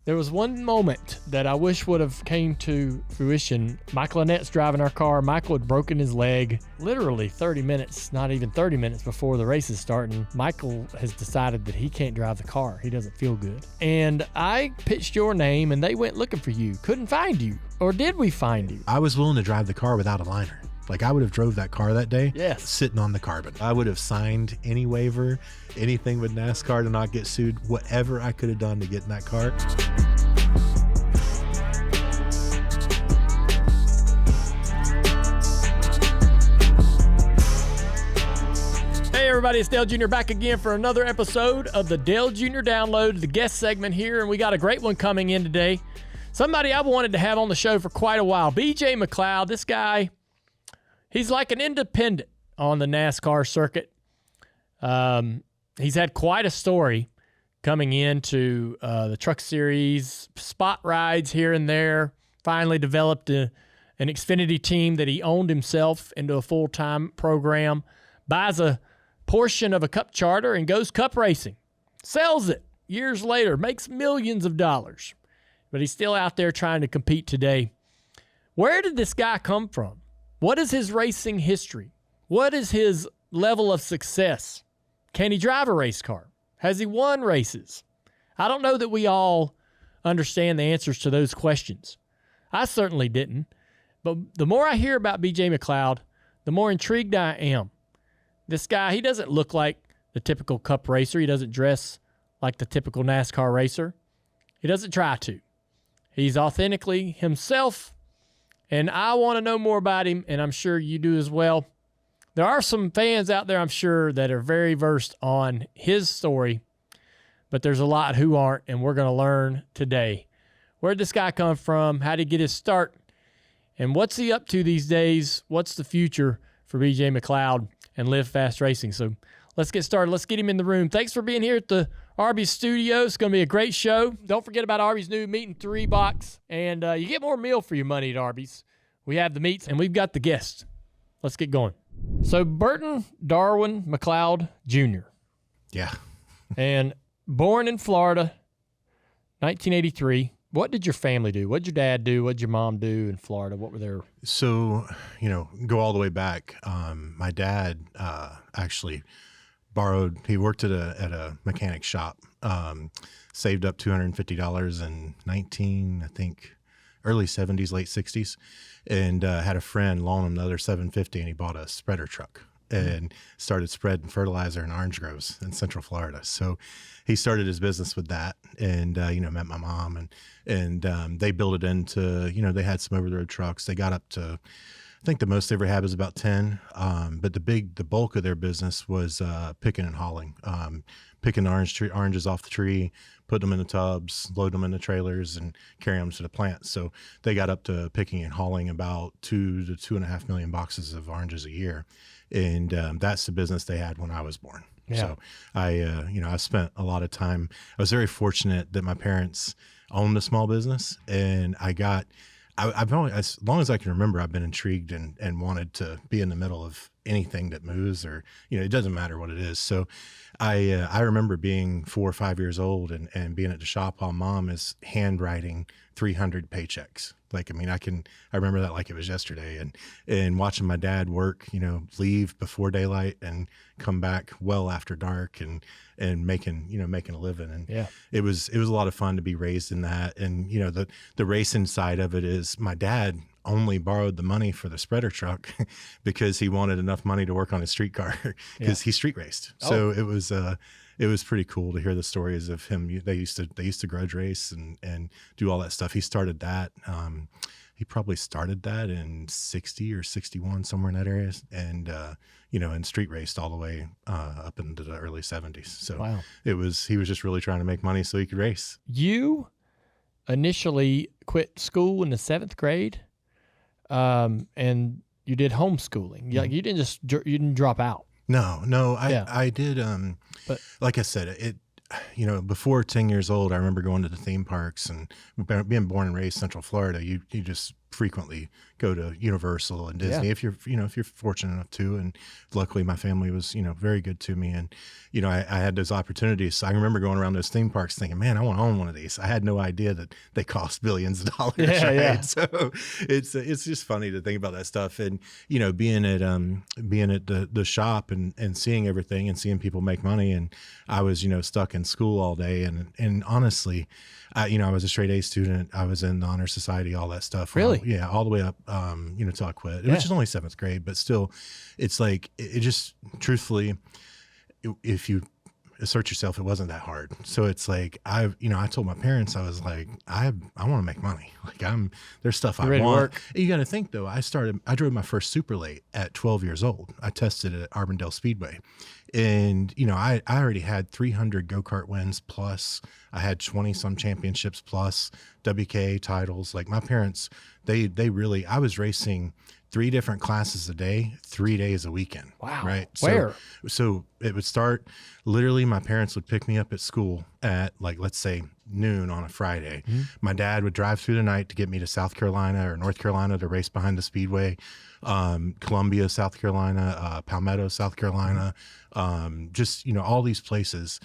There was one moment that I wish would have came to fruition. Michael Annette's driving our car. Michael had broken his leg literally 30 minutes, not even 30 minutes before the race is starting. Michael has decided that he can't drive the car. He doesn't feel good. And I pitched your name and they went looking for you. Couldn't find you. Or did we find you? I was willing to drive the car without a liner. Like, I would have drove that car that day, yes, sitting on the carbon. I would have signed any waiver, anything with NASCAR to not get sued, whatever I could have done to get in that car. Hey everybody, it's Dale Jr. back again for another episode of the Dale Jr. Download, the guest segment here, and we got a great one coming in today. Somebody I've wanted to have on the show for quite a while, BJ McLeod. This guy, he's like an independent on the NASCAR circuit. He's had quite a story coming into the Truck Series, spot rides here and there, finally developed an Xfinity team that he owned himself into a full-time program, buys a portion of a Cup charter and goes Cup racing, sells it years later, makes millions of dollars, but he's still out there trying to compete today. Where did this guy come from? What is his racing history? What is his level of success? Can he drive a race car? Has he won races? I don't know that we all understand the answers to those questions. I certainly didn't. But the more I hear about BJ McLeod, the more intrigued I am. This guy, he doesn't look like the typical Cup racer. He doesn't dress like the typical NASCAR racer. He doesn't try to. He's authentically himself, and I want to know more about him, and I'm sure you do as well. There are some fans out there, I'm sure, that are very versed on his story, but there's a lot who aren't, and we're going to learn today. Where'd this guy come from? How did he get his start? And what's he up to these days? What's the future for BJ McLeod and Live Fast Racing? So let's get started. Let's get him in the room. Thanks for being here at the Arby's studio. It's going to be a great show. Don't forget about Arby's new Meat and 3 box, and you get more meal for your money at Arby's. We have the meats, and we've got the guests. Let's get going. So Burton Darwin McLeod Jr. Yeah. And born in Florida, 1983. What did your family do? What did your dad do? What did your mom do in Florida? What were their... So, go all the way back. My dad actually borrowed, he worked at a mechanic shop, saved up $250 in early 70s, late 60s, and had a friend loan him another $750, and he bought a spreader truck and started spreading fertilizer in orange groves in Central Florida. So he started his business with that, and met my mom, and they built it into, they had some over the road trucks. They got up to, I think the most they ever had was about 10. But the bulk of their business was picking and hauling, picking oranges off the tree, put them in the tubs, load them in the trailers, and carry them to the plant. So they got up to picking and hauling about 2 to 2.5 million boxes of oranges a year. And that's the business they had when I was born. Yeah. So I spent a lot of time. I was very fortunate that my parents owned a small business, and I've always, as long as I can remember, I've been intrigued and wanted to be in the middle of anything that moves, or, it doesn't matter what it is. So I remember being 4 or 5 years old and being at the shop while mom is handwriting 300 paychecks. I remember that like it was yesterday, and watching my dad work, leave before daylight and come back well after dark and making a living. And yeah, it was a lot of fun to be raised in that. And, the racing side of it is my dad only borrowed the money for the spreader truck because he wanted enough money to work on his street car because he street raced. Oh. So it was pretty cool to hear the stories of him. They used to grudge race and do all that stuff. He started that. He probably started that in 60 or 61, somewhere in that area. And, and street raced all the way up into the early 70s. So wow. He was just really trying to make money so he could race. You initially quit school in the 7th grade, and you did homeschooling. Mm-hmm. You didn't drop out. No, I did. But like I said, before 10 years old, I remember going to the theme parks and being born and raised Central Florida. You just frequently go to Universal and Disney if you're fortunate enough to. And luckily my family was, very good to me. And, I had those opportunities. So I remember going around those theme parks thinking, man, I want to own one of these. I had no idea that they cost billions of dollars. Yeah. So it's just funny to think about that stuff. And, being at the shop and seeing everything and seeing people make money. And I was, stuck in school all day. And honestly, I was a straight A student. I was in the honor society, all that stuff. Really? All the way up, till I quit, which is only 7th grade, but still it's like, it just truthfully, if you assert yourself, it wasn't that hard. So it's like, I told my parents, I was like, I want to make money. Like there's stuff I want. You got to think though, I drove my first super late at 12 years old. I tested it at Arbondale Speedway. And, I already had 300 go-kart wins plus I had 20 some championships plus WKA titles. Like my parents, they really, I was racing 3 different classes a day, 3 days a weekend. Wow. Right. Where? So it would start, literally my parents would pick me up at school at let's say noon on a Friday. Mm-hmm. My dad would drive through the night to get me to South Carolina or North Carolina to race behind the Speedway. Columbia, South Carolina, Palmetto, South Carolina, just, all these places.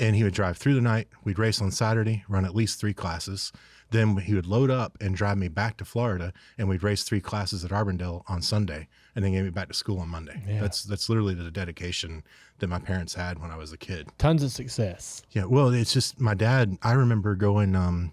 And he would drive through the night. We'd race on Saturday, run at least 3 classes. Then he would load up and drive me back to Florida, and we'd race 3 classes at Arbondale on Sunday, and then get me back to school on Monday. Yeah. That's literally the dedication that my parents had when I was a kid. Tons of success. Yeah. Well, it's just my dad. I remember going,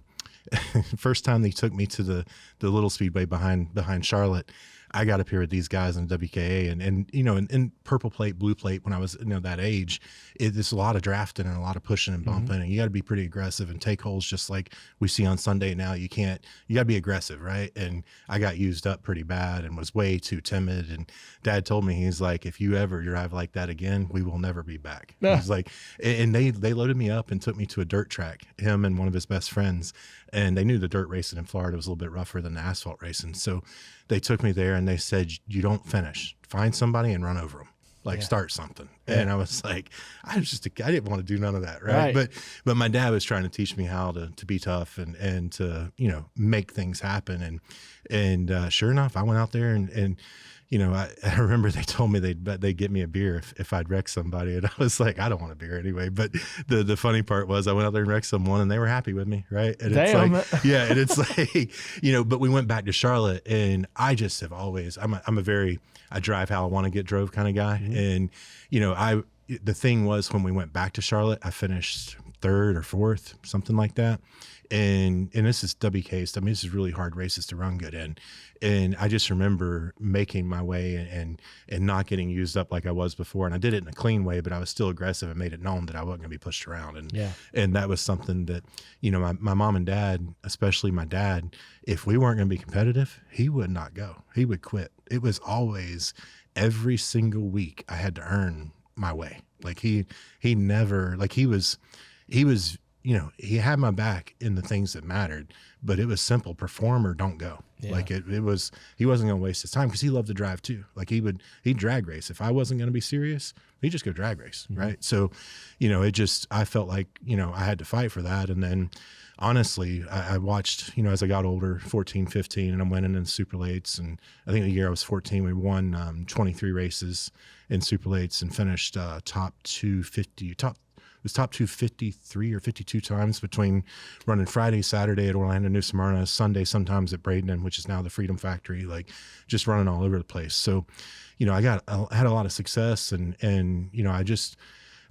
first time they took me to the little speedway behind Charlotte. I got up here with these guys in WKA and in purple plate, blue plate when I was, that age, it's a lot of drafting and a lot of pushing and bumping, and you got to be pretty aggressive and take holes just like we see on Sunday now. You got to be aggressive, right? And I got used up pretty bad and was way too timid. And Dad told me, he's like, if you ever drive like that again, we will never be back. He's like, and they loaded me up and took me to a dirt track, him and one of his best friends. And they knew the dirt racing in Florida was a little bit rougher than the asphalt racing. So they took me there and they said, you don't finish. Find somebody and run over them. Start something. Yeah. And I was like, I didn't want to do none of that. Right. But my dad was trying to teach me how to be tough and to, make things happen. And sure enough, I went out there and I remember they told me they'd get me a beer if I'd wreck somebody. And I was like, I don't want a beer anyway. But the funny part was I went out there and wrecked someone and they were happy with me. Right. And Damn. It's like, yeah. And it's like, but we went back to Charlotte and I just have always, I drive how I want to get drove kind of guy. Mm-hmm. And, the thing was when we went back to Charlotte, I finished 3rd or 4th, something like that. And this is WK. I mean, this is really hard races to run good in. And I just remember making my way and not getting used up like I was before. And I did it in a clean way, but I was still aggressive and made it known that I wasn't going to be pushed around. And that was something that, my mom and dad, especially my dad, if we weren't going to be competitive, he would not go. He would quit. It was always every single week I had to earn my way. Like he never, like he was, he had my back in the things that mattered, but it was simple: perform or don't go. Yeah. Like he wasn't going to waste his time because he loved to drive too. Like he'd drag race. If I wasn't going to be serious, he'd just go drag race. Mm-hmm. Right. So, I felt like, I had to fight for that. And then honestly, I watched, as I got older, 14, 15, and I'm winning in super lates. And I think the year I was 14, we won 23 races in super lates and finished top 253 or 52 times between running Friday, Saturday at Orlando, New Smyrna, Sunday sometimes at Bradenton, which is now the Freedom Factory, like just running all over the place. So, I had a lot of success and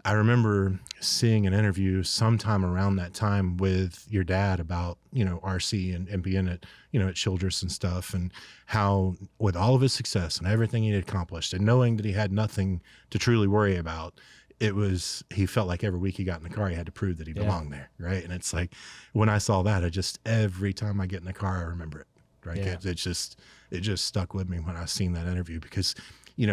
I remember seeing an interview sometime around that time with your dad about, RC and being at, at Childress and stuff, and how with all of his success and everything he had accomplished and knowing that he had nothing to truly worry about, he felt like every week he got in the car, he had to prove that he belonged there. Right. And it's like, when I saw that, every time I get in the car, I remember it. Right. Yeah. It just stuck with me when I seen that interview because,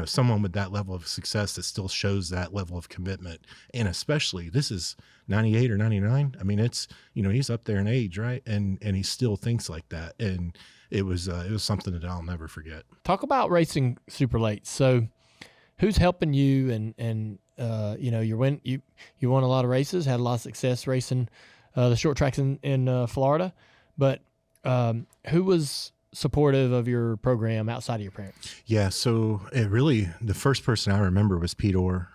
someone with that level of success that still shows that level of commitment. And especially this is 98 or 99. I mean, it's, he's up there in age, right. And he still thinks like that. And it was something that I'll never forget. Talk about racing super late. So who's helping you and you won a lot of races, had a lot of success racing the short tracks in Florida, but who was supportive of your program outside of your parents? Yeah, so the first person I remember was Pete Orr.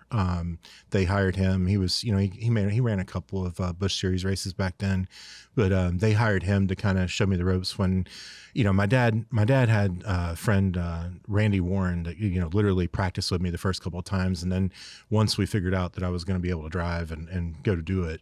They hired him. He was, he ran a couple of Busch Series races back then, but they hired him to kind of show me the ropes when, my dad had a friend, Randy Warren, that, literally practiced with me the first couple of times. And then once we figured out that I was going to be able to drive and go to do it,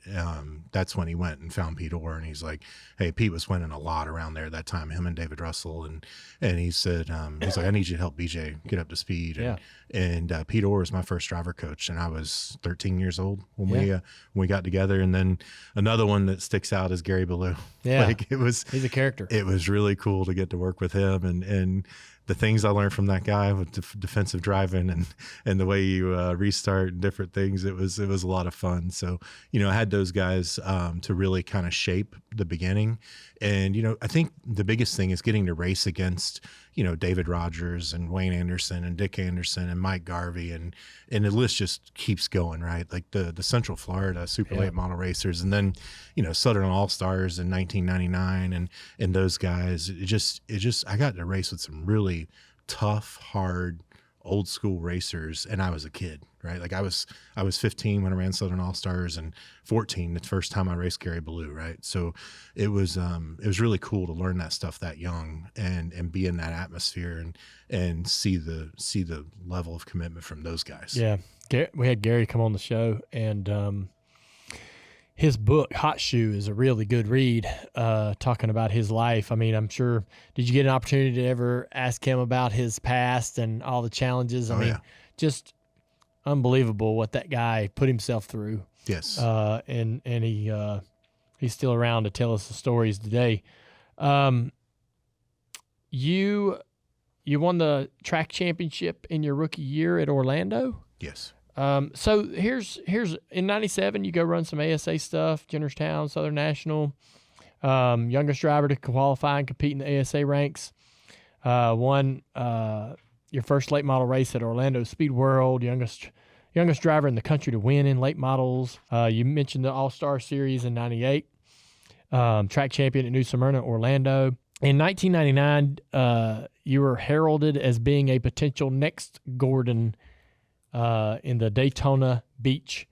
that's when he went and found Pete Orr. And he's like, hey, Pete was winning a lot around there at that time, him and David Russell. And he said, he's like, I need you to help BJ get up to speed. Yeah. And Pete Orr was my first driver coach, and I was 13 years old when we got together. And then another one that sticks out is Gary Ballou. Yeah, he's a character. It was really cool to get to work with him, and the things I learned from that guy with defensive driving and the way you restart and different things. It was a lot of fun. So I had those guys to really kind of shape the beginning. And I think the biggest thing is getting to race against David Rogers and Wayne Anderson and Dick Anderson and Mike Garvey, and the list just keeps going, right? Like the Central Florida super late model racers, and then Southern All Stars in 1999 and those guys. It just I got to race with some really tough, hard, old school racers, and I was a kid, right? Like I was 15 when I ran Southern All Stars, and 14 the first time I raced Gary Ballou, right? So it was really cool to learn that stuff that young and be in that atmosphere and see the level of commitment from those guys. Yeah, we had Gary come on the show, and his book Hot Shoe is a really good read, talking about his life. I mean, I'm sure, did you get an opportunity to ever ask him about his past and all the challenges? I mean, just unbelievable what that guy put himself through. Yes. And he's still around to tell us the stories today. You won the track championship in your rookie year at Orlando? Yes. So here's in 97, you go run some ASA stuff, Jennerstown, Southern National, youngest driver to qualify and compete in the ASA ranks, won your first late model race at Orlando Speed World, youngest driver in the country to win in late models. You mentioned the All-Star Series in 98, track champion at New Smyrna, Orlando. In 1999, you were heralded as being a potential next Gordon in the Daytona Beach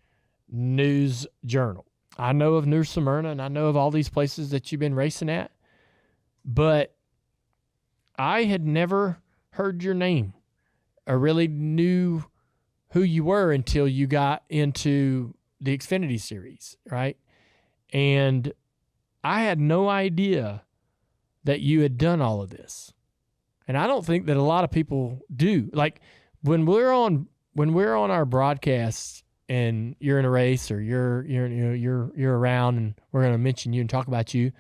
News Journal. I know of New Smyrna, and I know of all these places that you've been racing at, but I had never heard your name or really knew who you were until you got into the Xfinity Series, right? And I had no idea that you had done all of this. And I don't think that a lot of people do. Like when we're on our broadcasts and you're in a race or you're around and we're going to mention you and talk about you,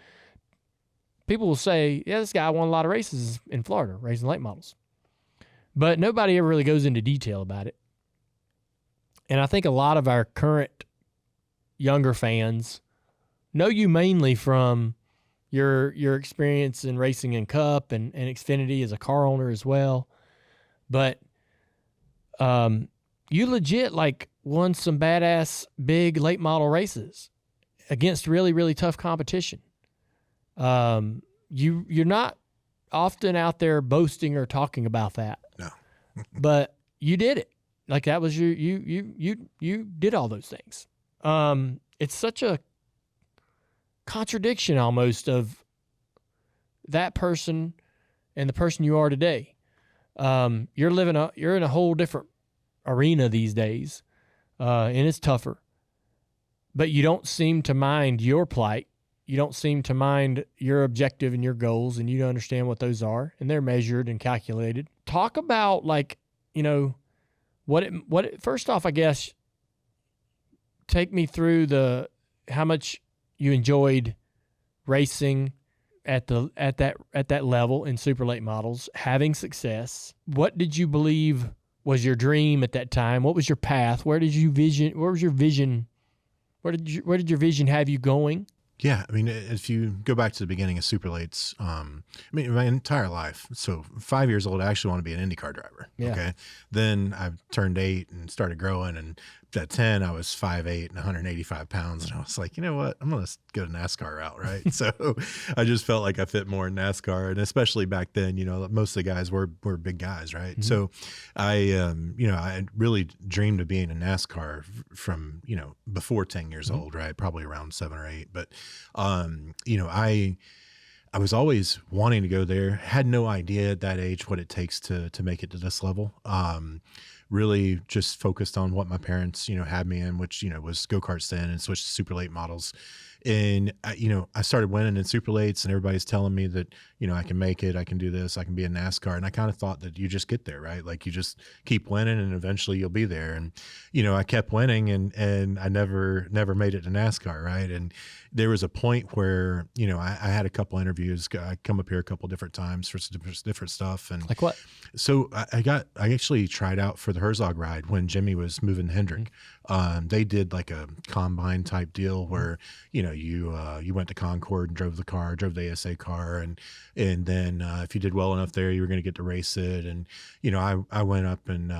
people will say, yeah, this guy won a lot of races in Florida, racing late models. But nobody ever really goes into detail about it. And I think a lot of our current younger fans know you mainly from your experience in racing in Cup and Xfinity as a car owner as well. But you legit won some badass big late model races against really, really tough competition. You're not often out there boasting or talking about that. No. But you did it. Like that was you did all those things. It's such a contradiction almost of that person and the person you are today. You're in a whole different arena these days, and it's tougher. But you don't seem to mind your plight. You don't seem to mind your objective and your goals, and you understand what those are, and they're measured and calculated. Talk about first off, I guess, take me through how much you enjoyed racing at that level in super late models, having success. What did you believe was your dream at that time? What was your path? Where did your vision have you going? Yeah, I mean, if you go back to the beginning of super lates, my entire life. So 5 years old, I actually want to be an IndyCar driver. Yeah. Okay. Then I turned 8 and started growing and at 10, I was 5'8" and 185 pounds. And I was like, you know what? I'm going to go to NASCAR route, right? So I just felt like I fit more in NASCAR. And especially back then, you know, most of the guys were big guys, right? So I, you know, I really dreamed of being in NASCAR from, you know, before 10 years old, right? Probably around 7 or 8. But, you know, I was always wanting to go there. Had no idea at that age what it takes to make it to this level. Really just focused on what my parents, you know, had me in, which, you know, was go-karts then, and switched to super late models. And you know, I started winning in super lates, and everybody's telling me that, you know, I can make it, I can do this, I can be in NASCAR. And I kind of thought that you just get there, right? Like you just keep winning and eventually you'll be there. And, you know, I kept winning and I never made it to NASCAR. Right. And there was a point where, you know, I had a couple interviews. I come up here a couple different times for different stuff. And like what? So I actually tried out for the Herzog ride when Jimmy was moving Hendrick. They did like a combine type deal where, you know, you went to Concord and drove the ASA car. And then if you did well enough there, you were going to get to race it. And, you know, I went up and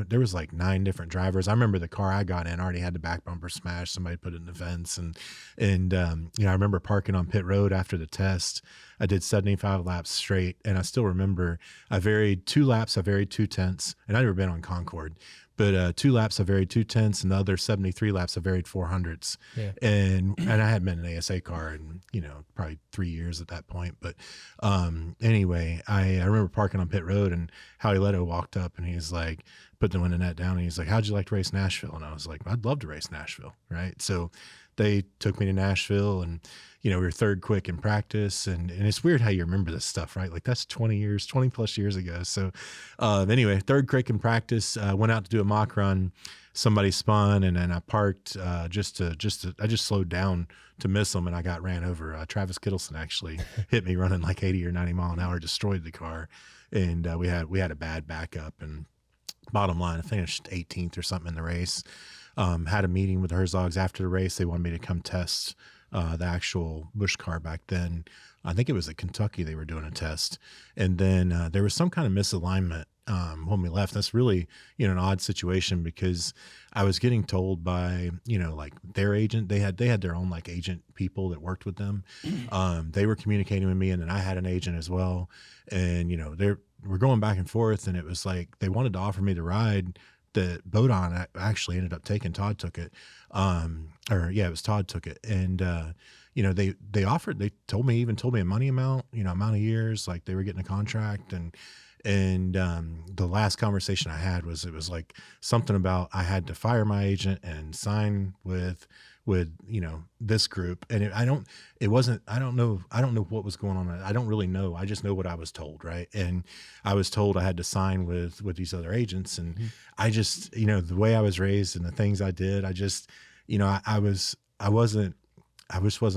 there was like 9 different drivers. I remember the car I got in already had the back bumper smashed. Somebody put it in the fence. And you know, I remember parking on pit road after the test. I did 75 laps straight. And I still remember I varied 2 laps. I varied 2 tenths, and I'd never been on Concord. But 2 laps I varied 2 tenths, and the other 73 laps I varied 400ths. Yeah. And I hadn't been in an ASA car in, you know, probably 3 years at that point. But anyway, I remember parking on pit road, and Howie Leto walked up, and he's like, put the window net down, and he's like, "How'd you like to race Nashville?" And I was like, "I'd love to race Nashville." Right. So they took me to Nashville, and, you know, we were 3rd quick in practice. And it's weird how you remember this stuff, right? Like that's 20 plus years ago. So anyway, 3rd quick in practice, went out to do a mock run. Somebody spun, and then I parked I just slowed down to miss them, and I got ran over. Travis Kittleson actually hit me running like 80 or 90 mile an hour, destroyed the car. And we had a bad backup, and bottom line, I finished 18th or something in the race. Had a meeting with the Herzogs after the race. They wanted me to come test the actual Busch car back then. I think it was at Kentucky they were doing a test. And then there was some kind of misalignment when we left. That's really, you know, an odd situation, because I was getting told by, you know, like their agent, they had their own like agent people that worked with them. They were communicating with me, and then I had an agent as well. And, you know, we're going back and forth, and it was like they wanted to offer me the ride that Bodon actually ended up taking. Todd took it. It was Todd took it. And, you know, they told me a money amount, you know, amount of years, like they were getting a contract. And the last conversation I had was, it was like something about I had to fire my agent and sign with, you know, this group. And I don't know what was going on. I don't really know. I just know what I was told. Right. And I was told I had to sign with these other agents. And I just, you know, the way I was raised and the things I did, I just, you know, I just wasn't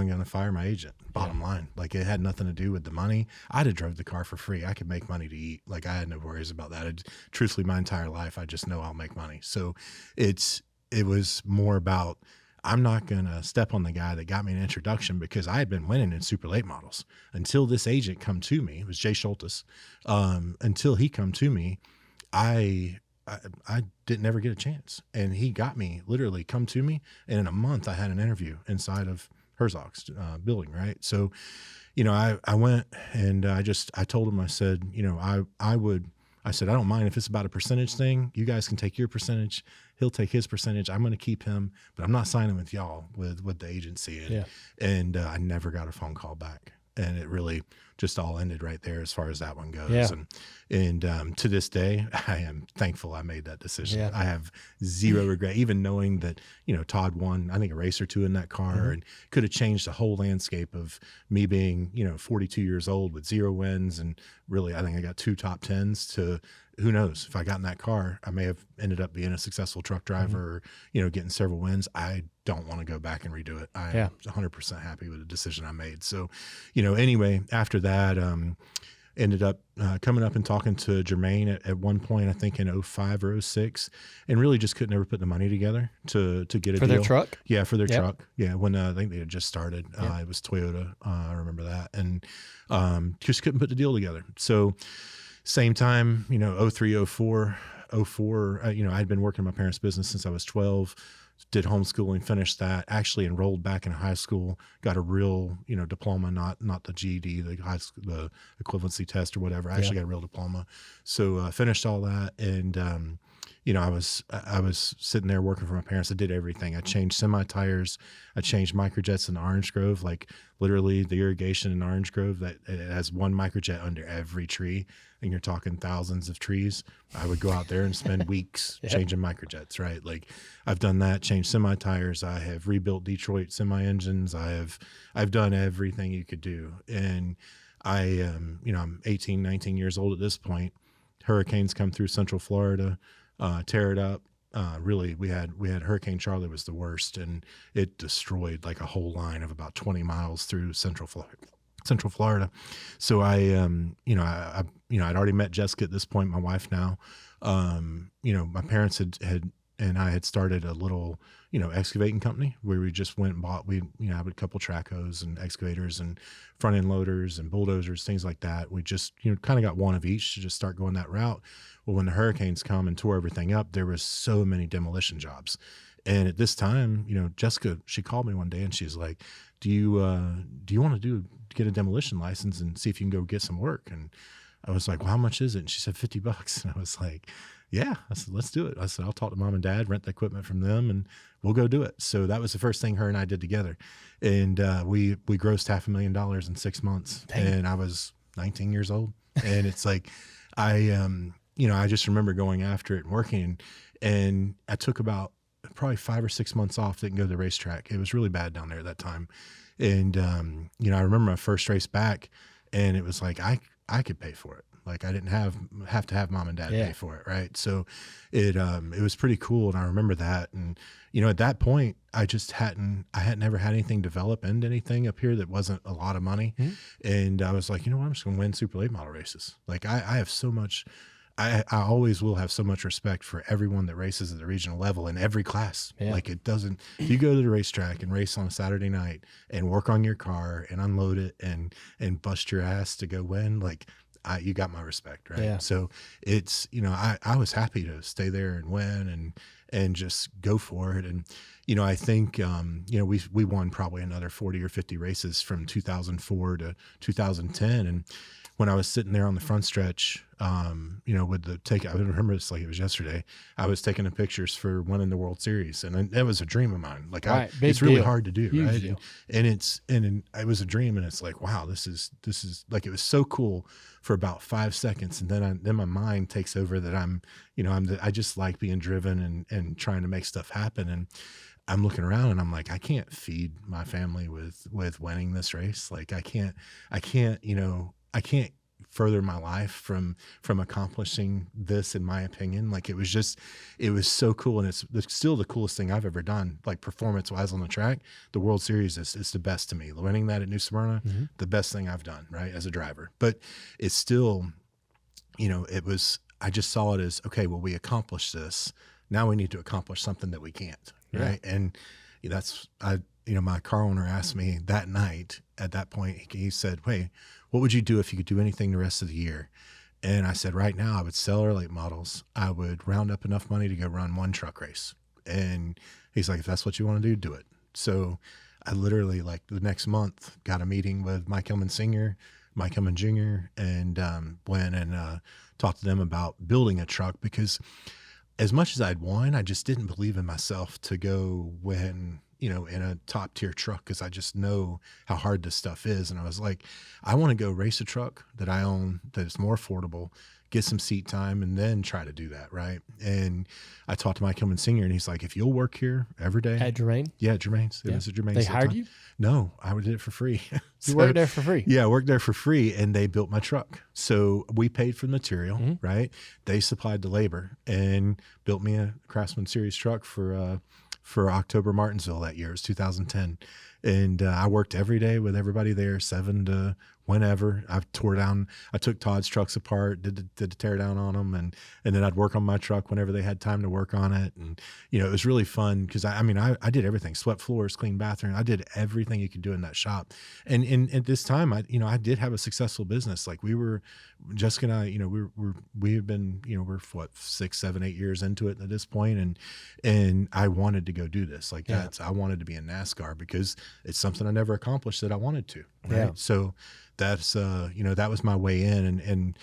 going to fire my agent, bottom line. Like it had nothing to do with the money. I'd have drove the car for free. I could make money to eat. Like I had no worries about that. Truthfully, my entire life, I just know I'll make money. So it was more about, I'm not going to step on the guy that got me an introduction, because I had been winning in super late models until this agent come to me. It was Jay Schultes. Until he come to me, I didn't ever get a chance. And he got me, literally come to me. And in a month I had an interview inside of Herzog's building. Right. So, you know, I went and I told him, I said, you know, I said, I don't mind if it's about a percentage thing. You guys can take your percentage. He'll take his percentage. I'm going to keep him, but I'm not signing with y'all, with the agency. And I never got a phone call back. And it really just all ended right there as far as that one goes. Yeah. And to this day, I am thankful I made that decision. Yeah. I have zero regret, even knowing that, you know, Todd won, I think, a race or 2 in that car, and could have changed the whole landscape of me being, you know, 42 years old with 0 wins. And really, I think I got 2 top 10s to, who knows, if I got in that car, I may have ended up being a successful truck driver, or, you know, getting several wins. I don't want to go back and redo it. I am 100% happy with the decision I made. So, you know, anyway, after that, ended up coming up and talking to Germain at one point, I think in 05 or 06, and really just couldn't ever put the money together to get a deal. For their truck? Yeah, for their truck. Yeah, when I think they had just started. It was Toyota. I remember that. And just couldn't put the deal together. So same time, you know, 03, 04, 04, I'd been working in my parents' business since I was 12, did homeschooling, finished that, actually enrolled back in high school, got a real, diploma, not the GED, the equivalency test or whatever. I actually got a real diploma. So finished all that. And, I was sitting there working for my parents. I did everything. I changed semi-tires. I changed microjets in Orange Grove, like literally the irrigation in Orange Grove that it has one microjet under every tree. And you're talking thousands of trees. I would go out there and spend weeks changing microjets, right? Like I've done that, changed semi-tires. I have rebuilt Detroit semi-engines. I've done everything you could do. And I'm 18, 19 years old at this point. Hurricanes come through Central Florida, tear it up. Really, we had Hurricane Charlie was the worst, and it destroyed like a whole line of about 20 miles through Central Florida. So I'd already met Jessica at this point, my wife now. My parents had and I had started a little, excavating company where we just went and bought, had a couple trackhoes and excavators and front end loaders and bulldozers, things like that. We just, kind of got one of each to just start going that route. Well, when the hurricanes come and tore everything up, there was so many demolition jobs. And at this time, Jessica, she called me one day and she's like, do you want to get a demolition license and see if you can go get some work? And I was like, well, how much is it? And she said, $50. And I was like, yeah. I said, let's do it. I said, I'll talk to mom and dad, rent the equipment from them, and we'll go do it. So that was the first thing her and I did together. And we grossed $500,000 in 6 months. Dang. And I was 19 years old. And it's like, I just remember going after it and working, and I took about probably 5 or 6 months off, didn't go to the racetrack. It was really bad down there at that time. And, I remember my first race back, and it was like, I could pay for it. Like I didn't have to have mom and dad pay for it. Right. So it was pretty cool. And I remember that. And, at that point I had never had anything develop into anything up here that wasn't a lot of money. Mm-hmm. And I was like, what, I'm just going to win super late model races. Like I have so much, I always will have so much respect for everyone that races at the regional level in every class. Yeah. Like it doesn't, if you go to the racetrack and race on a Saturday night and work on your car and unload it and bust your ass to go win, like you got my respect. Right. Yeah. So it's, I was happy to stay there and win and just go for it. And, I think, we won probably another 40 or 50 races from 2004 to 2010. And when I was sitting there on the front stretch, I remember this like it was yesterday. I was taking the pictures for winning the World Series, and that was a dream of mine. Like, right, it's really hard to do, huge right? Deal. And it was a dream, and it's like, wow, this is like, it was so cool for about 5 seconds, and then my mind takes over that I just like being driven and trying to make stuff happen. And I'm looking around and I'm like, I can't feed my family with winning this race. Like I can't further my life from accomplishing this, in my opinion. Like it was so cool. And it's still the coolest thing I've ever done, like performance wise on the track. The World Series is the best to me. Winning that at New Smyrna, mm-hmm. the best thing I've done, right, as a driver. But it's still, I just saw it as, okay, well, we accomplished this. Now we need to accomplish something that we can't. Right. Yeah. And my car owner asked me that night, at that point, he said, hey, what would you do if you could do anything the rest of the year? And I said, right now I would sell our late models. I would round up enough money to go run one truck race. And he's like, if that's what you want to do it. So I literally, like, the next month got a meeting with Mike Hillman Sr., Mike Hillman Jr., and went and talked to them about building a truck, because as much as I'd won, I just didn't believe in myself to go win, in a top tier truck, because I just know how hard this stuff is. And I was like, I want to go race a truck that I own, that is more affordable, get some seat time, and then try to do that. Right. And I talked to Mike Hillman Sr., and he's like, if you'll work here every day. At Germain? Yeah, Germain's. It was at Germain's. They hired you? No, I did it for free. You worked there for free? Yeah, I worked there for free, and they built my truck. So we paid for the material, mm-hmm. right? They supplied the labor and built me a Craftsman Series truck for October Martinsville that year. It was 2010. And I worked every day with everybody there, 7 to whenever. I took Todd's trucks apart, did the tear down on them, and then I'd work on my truck whenever they had time to work on it. And it was really fun because I did everything: swept floors, cleaned bathroom. I did everything you could do in that shop. And at this time, I did have a successful business. Like Jessica and I, we have been, we're what, 6, 7, 8 years into it at this point, and I wanted to go do this. Like I wanted to be in NASCAR because it's something I never accomplished that I wanted to. Right. Yeah. So that's, that was my way in, and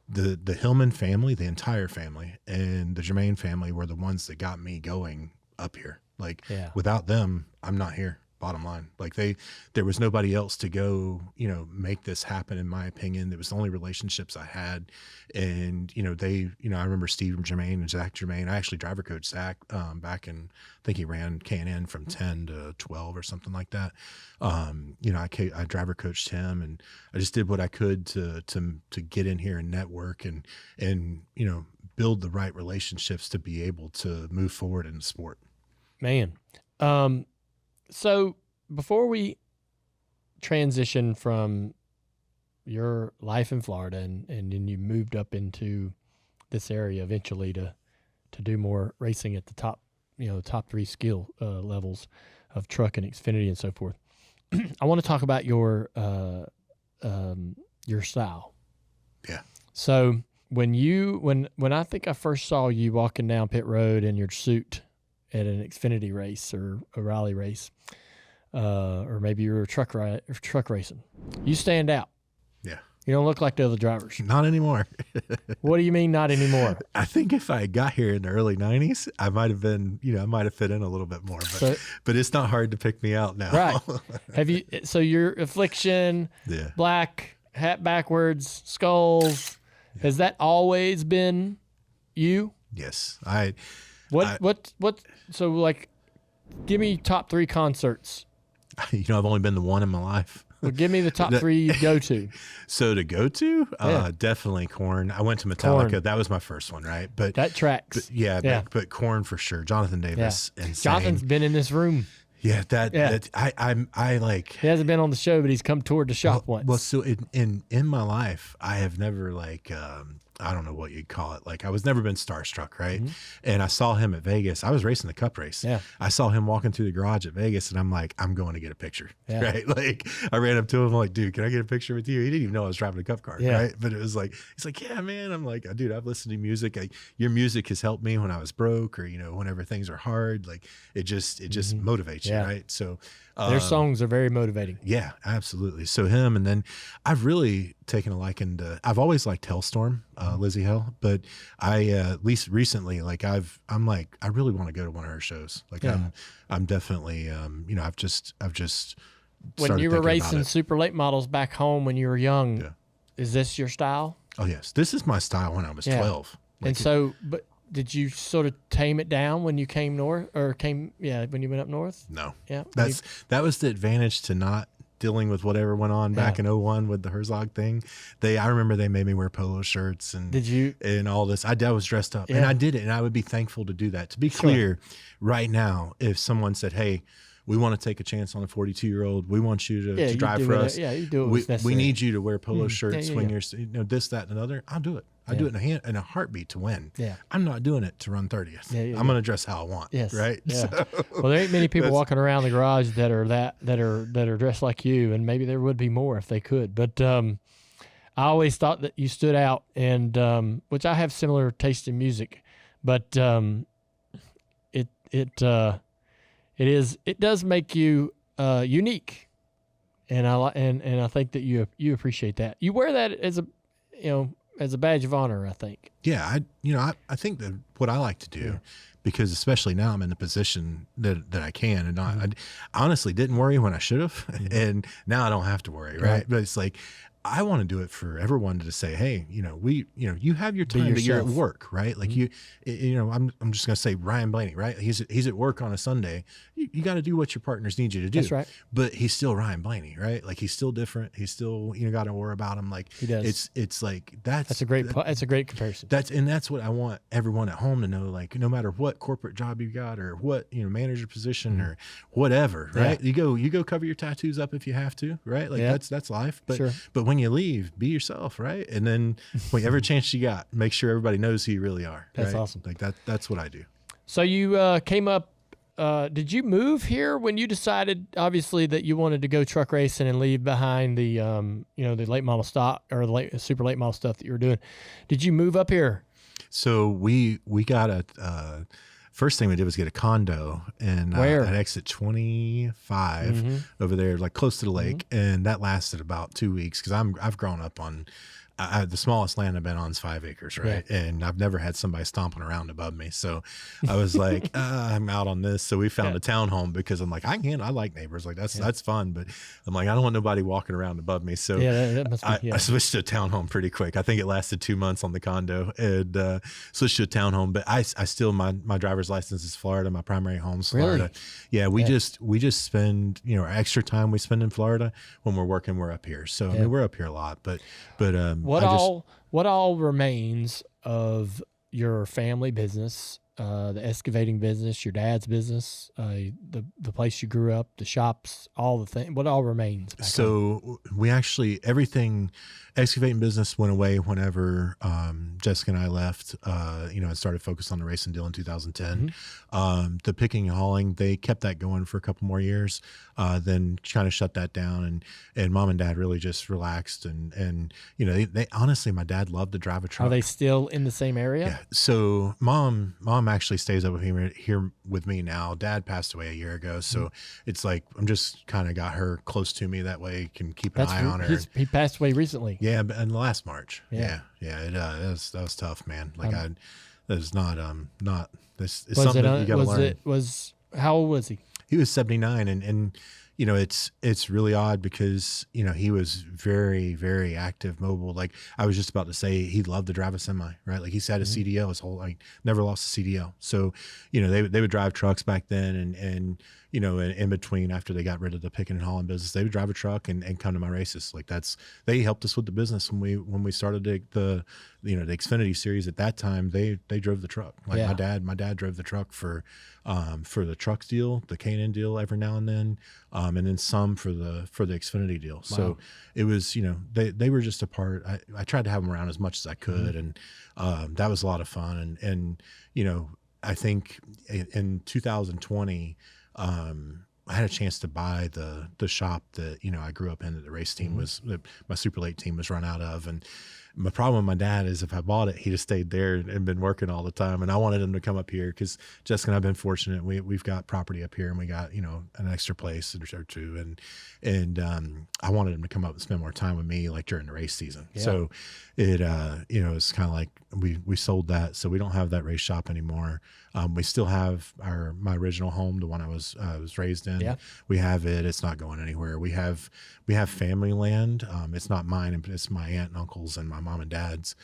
the Hillman family, the entire family, and the Germain family were the ones that got me going up here. Like without them, I'm not here. Bottom line, like there was nobody else to go, make this happen. In my opinion, it was the only relationships I had. And, I remember Steve Germain and Zach Germain. I actually driver coached Zach, back in, I think he ran K&N from 10 to 12 or something like that. I driver coached him, and I just did what I could to get in here and network and, build the right relationships to be able to move forward in the sport. Man. So before we transition from your life in Florida and then you moved up into this area eventually to do more racing at the top, top 3 skill levels of truck and Xfinity and so forth, I want to talk about your style. Yeah. So when I think I first saw you walking down pit road in your suit at an Xfinity race or a rally race, or maybe you were truck racing, you stand out. Yeah. You don't look like the other drivers. Not anymore. What do you mean not anymore? I think if I got here in the early 90s, I might have been, I might have fit in a little bit more, but it's not hard to pick me out now. Right. So your Affliction, black, hat backwards, skulls, has that always been you? Yes. So like, give me top 3 concerts. I've only been to one in my life. Well, give me the top 3 you go to. So to go to, definitely Korn. I went to Metallica. Korn. That was my first one, right? But that tracks. But Korn for sure. Jonathan Davis. Yeah. Jonathan's been in this room. Yeah, I like. He hasn't been on the show, but he's come toward the shop once. Well, so in my life, I have never I don't know what you'd call it. Like I was never been starstruck, right? Mm-hmm. And I saw him at Vegas. I was racing the Cup race. Yeah. I saw him walking through the garage at Vegas, and I'm like, I'm going to get a picture, right? Like I ran up to him, like, dude, can I get a picture with you? He didn't even know I was driving a Cup car, right? But it was like, he's like, yeah, man. I'm like, dude, I've listened to music. Your music has helped me when I was broke, or whenever things are hard. Like it just motivates you, right? So their songs are very motivating. Yeah, absolutely. So him, and then I've really taken a liking to. I've always liked Hellstorm, Lizzie Hell, but I at least recently, like I really want to go to one of her shows. Like I'm definitely, I've just. When you were racing super late models back home when you were young, is this your style? Oh yes, this is my style when I was 12. Like, and so, but did you sort of tame it down when you came north, or when you went up north? No. Yeah. That was the advantage to not dealing with whatever went on back in 01 with the Herzog thing. I remember they made me wear polo shirts and and all this. I was dressed up and I did it, and I would be thankful to do that. To be clear, right now, if someone said, "Hey, we want to take a chance on a 42-year-old. We want you to drive for us. You do it. We need you to wear polo shirts, swing your, this, that, and another." I'll do it. I do it in a heartbeat to win. Yeah. I'm not doing it to run 30th. I'm going to dress how I want. Yes. Right. Yeah. So, well, there ain't many people walking around the garage that are dressed like you, and maybe there would be more if they could. But I always thought that you stood out, and which I have similar taste in music, but it does make you unique, and I think that you appreciate that. You wear that as a badge of honor, I think. Yeah, I think that what I like to do, because especially now I'm in the position that I can, and I honestly didn't worry when I should have, and now I don't have to worry, right? But it's like I want to do it for everyone to say, hey, you have your time, but you're at work, right? Like I'm just going to say Ryan Blaney, right? He's at work on a Sunday. You got to do what your partners need you to do. That's right. But he's still Ryan Blaney, right? Like he's still different. He's still, got an aura about him. Like he does. It's like, that's a great comparison. That's what I want everyone at home to know. Like no matter what corporate job you got or what, manager position or whatever, right? Yeah. You go cover your tattoos up if you have to, right? Like that's life. But but when you leave, be yourself, right? And then whatever chance you got, make sure everybody knows who you really are. That's right? awesome. Like that's what I do. So you came up. Did you move here when you decided, obviously, that you wanted to go truck racing and leave behind the the late model stock or the super late model stuff that you were doing? Did you move up here? So we got first thing we did was get a condo and at exit 25 over there, like close to the lake. And that lasted about 2 weeks because I've grown up on the smallest land I've been on is 5 acres, right? Yeah. And I've never had somebody stomping around above me. So I was like, I'm out on this. So we found a townhome because I'm like, I like neighbors. Like that's fun. But I'm like, I don't want nobody walking around above me. So that must be, I switched to a townhome pretty quick. I think it lasted 2 months on the condo and switched to a townhome. But I still, my driver's license is Florida. My primary home's Florida. Really? Yeah. We just spend, our extra time we spend in Florida when we're working, we're up here. So I mean, we're up here a lot, but what all remains of your family business, the excavating business, your dad's business, the place you grew up, the shops, all the things, what all remains? So we actually, everything, excavating business went away whenever Jessica and I left, and started focused on the racing deal in 2010. The picking and hauling, they kept that going for a couple more years, then kind of shut that down. And mom and dad really just relaxed. And they honestly, my dad loved to drive a truck. Are they still in the same area? Yeah. So mom actually stays up here with me now. Dad passed away a year ago. So it's like, I'm just kind of got her close to me. That way I can keep an eye on her. He passed away recently. Yeah, but in last March. Yeah. That was tough, man. Like it's something that you got to learn. How old was he? He was 79, and it's really odd because he was very, very active, mobile. Like I was just about to say, he loved to drive a semi, right? Like he's had a CDL his whole, like never lost a CDL. So they would drive trucks back then, and in between, after they got rid of the picking and hauling business, they would drive a truck and come to my races. Like they helped us with the business when we started the Xfinity series. At that time, they drove the truck. Like my dad drove the truck for the truck deal, the K&N deal every now and then some for the Xfinity deal. Wow. So it was, they were just a part. I tried to have them around as much as I could. And that was a lot of fun. And I think in 2020, I had a chance to buy the shop that, I grew up in, that the race team my super late team was run out of. And my problem with my dad is if I bought it, he'd have stayed there and been working all the time. And I wanted him to come up here because Jessica and I've been fortunate. We've got property up here and we got, an extra place or two. And I wanted him to come up and spend more time with me, like during the race season. Yeah. So it, it's kind of like we sold that. So we don't have that race shop anymore. We still have my original home, the one I was raised in. Yeah. We have it. It's not going anywhere. We have family land. It's not mine, it's my aunt and uncles and my mom and dad's.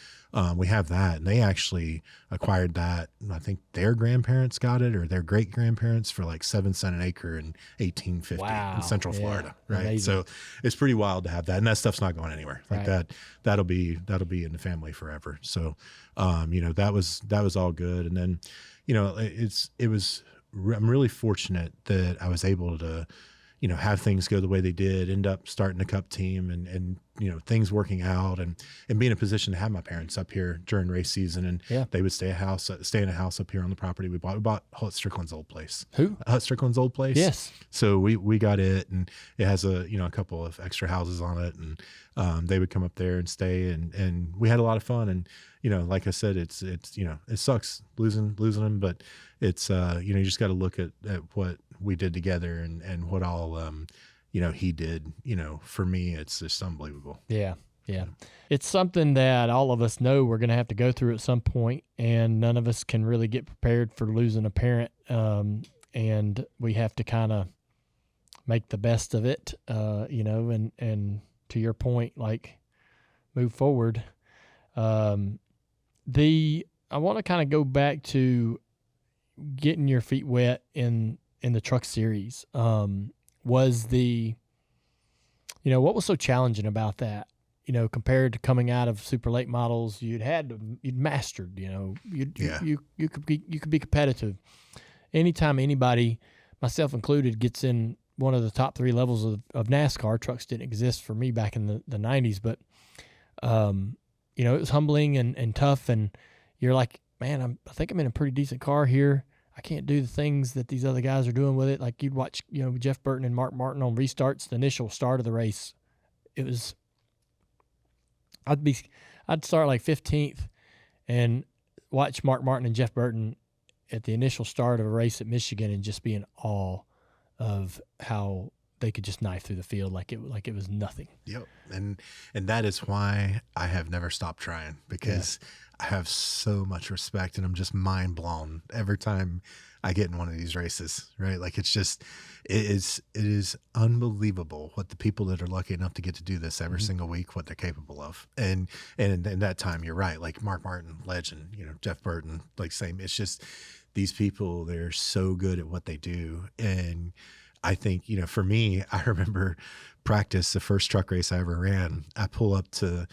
We have that, and they actually acquired that. I think their grandparents got it, or their great grandparents, for like 7 cents an acre in 1850 in Central Florida. Right. Amazing. So it's pretty wild to have that. And that stuff's not going anywhere. Like that'll be in the family forever. So, that was all good. And then, I'm really fortunate that I was able to, have things go the way they did, end up starting a cup team and things working out and be in a position to have my parents up here during race season. And they would stay in a house up here on the property we bought Hut Strickland's old place. Who? Hut Strickland's old place. Yes. So we got it, and it has a couple of extra houses on it, and they would come up there and stay, and we had a lot of fun. And like I said, it's it sucks losing them, but it's you just got to look at what we did together and what all he did. For me, it's just unbelievable. Yeah. It's something that all of us know we're going to have to go through at some point, and none of us can really get prepared for losing a parent. And we have to kind of make the best of it, and to your point, like move forward. I want to kind of go back to getting your feet wet in the truck series. Was the, what was so challenging about that? Compared to coming out of super late models, you'd mastered, you could be competitive. Anytime anybody, myself included, gets in one of the top 3 levels of NASCAR, trucks didn't exist for me back in the 90s, but, it was humbling and tough. And you're like, man, I think I'm in a pretty decent car here. I can't do the things that these other guys are doing with it. Like you'd watch, Jeff Burton and Mark Martin on restarts, the initial start of the race. It was, I'd start like 15th and watch Mark Martin and Jeff Burton at the initial start of a race at Michigan and just be in awe of how they could just knife through the field like it was nothing. Yep. And that is why I have never stopped trying, because I have so much respect and I'm just mind blown every time I get in one of these races, right? Like it is unbelievable what the people that are lucky enough to get to do this every single week, what they're capable of. And in that time, you're right. Like Mark Martin, legend, Jeff Burton, like same. It's just these people, they're so good at what they do. And I think, for me, I remember practice, the first truck race I ever ran, I pull up to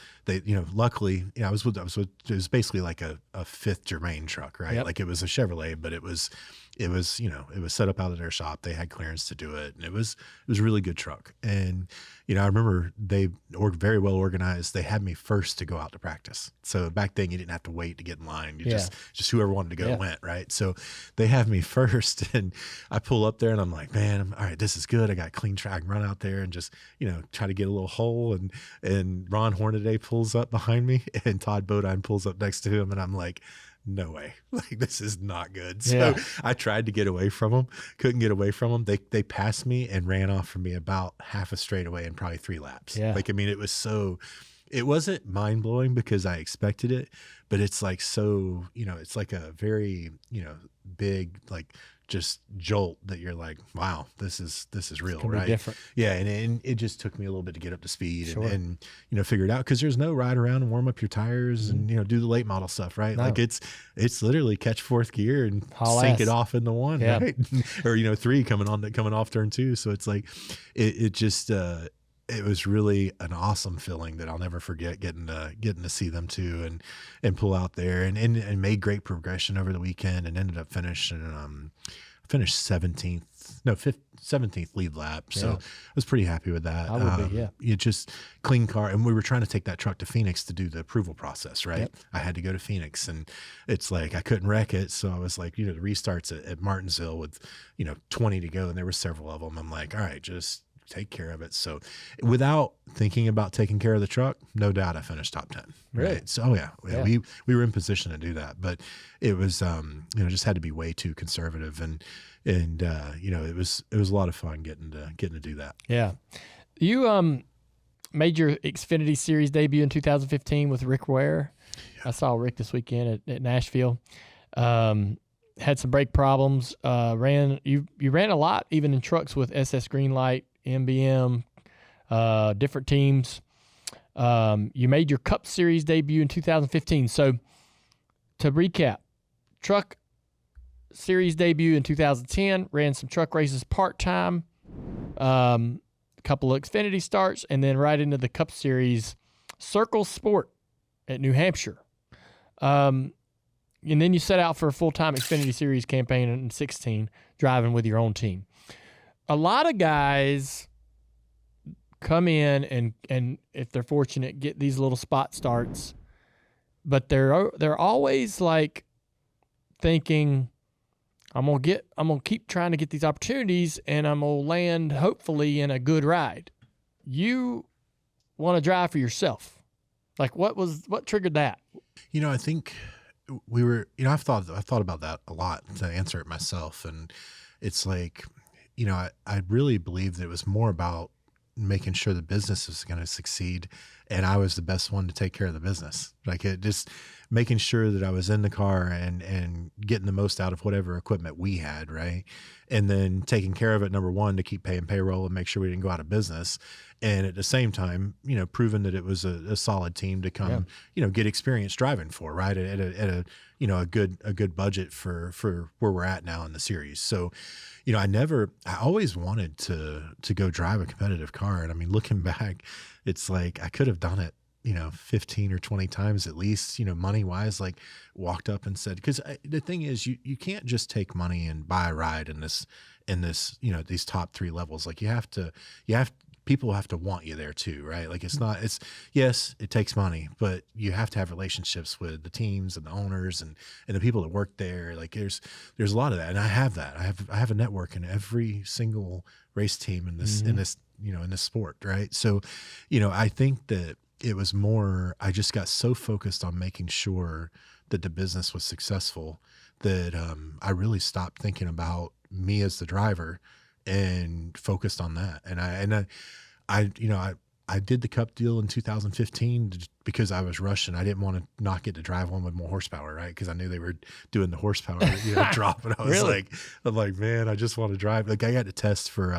luckily, I was with, it was basically like a 5th Germain truck, right? Yep. Like it was a Chevrolet, but it was it was set up out of their shop. They had clearance to do it. And it was a really good truck. And, I remember they were very well organized. They had me first to go out to practice. So back then you didn't have to wait to get in line. You just whoever wanted to go went, right? So they have me first and I pull up there and I'm like, man, all right, this is good. I got clean track, run out there and just, try to get a little hole. And Ron Hornaday pulls up behind me and Todd Bodine pulls up next to him. And I'm like, no way. Like, this is not good. So I tried to get away from them, couldn't get away from them. They passed me and ran off from me about half a straightaway in probably 3 laps. Yeah. Like, I mean, it wasn't mind blowing because I expected it, but it's like, so, it's like a very, big, like just jolt that you're like, wow, this is real, right? Different. Yeah. And it just took me a little bit to get up to speed and figure it out. Cause there's no ride around and warm up your tires and, do the late model stuff, right? No. Like it's literally catch 4th gear and sink it off into 1, right? Or, 3 coming off turn 2. So it's like, it just, it was really an awesome feeling that I'll never forget getting to see them too and pull out there and made great progression over the weekend and ended up finishing 17th lead lap. So I was pretty happy with that. I would be, You just clean car. And we were trying to take that truck to Phoenix to do the approval process, right? Yep. I had to go to Phoenix and it's like, I couldn't wreck it. So I was like, the restarts at Martinsville with, 20 to go. And there were several of them. I'm like, all right, just take care of it. So without thinking about taking care of the truck, no doubt I finished top 10. Really? Right? So we were in position to do that, but it was, just had to be way too conservative. And it was a lot of fun getting to do that. Yeah. You, made your Xfinity Series debut in 2015 with Rick Ware. Yeah. I saw Rick this weekend at Nashville. Had some brake problems. You ran a lot, even in trucks with SS Greenlight, MBM, different teams. You made your Cup Series debut in 2015. So to recap, truck series debut in 2010, ran some truck races part-time, a couple of Xfinity starts, and then right into the Cup Series Circle Sport at New Hampshire. And then you set out for a full-time Xfinity Series campaign in 2016, driving with your own team. A lot of guys come in and if they're fortunate, get these little spot starts, but they're always like thinking, I'm gonna keep trying to get these opportunities and I'm gonna land hopefully in a good ride. You want to drive for yourself. Like what triggered that? I think we were, I've thought about that a lot to answer it myself. And it's like, I really believe that it was more about making sure the business was going to succeed and I was the best one to take care of the business. Like it just making sure that I was in the car and getting the most out of whatever equipment we had, right? And then taking care of it, number one, to keep paying payroll and make sure we didn't go out of business. And at the same time, proving that it was a solid team to come, get experience driving for, right? At a good budget for where we're at now in the series. So, I always wanted to go drive a competitive car. And I mean, looking back, it's like I could have done it, 15 or 20 times at least, money wise, like walked up and said, because the thing is, you can't just take money and buy a ride in this, these top 3 levels. Like people have to want you there too, right? Like yes, it takes money, but you have to have relationships with the teams and the owners and the people that work there. Like there's a lot of that. And I have that. I have a network in every single race team in this, in this sport. Right. So, I think that it was more, I just got so focused on making sure that the business was successful that I really stopped thinking about me as the driver and focused on that. And I did the Cup deal in 2015 because I was rushing. I didn't want to not get to drive one with more horsepower, right? Because I knew they were doing the horsepower drop, and I was I'm like, man, I just want to drive. Like I got to test for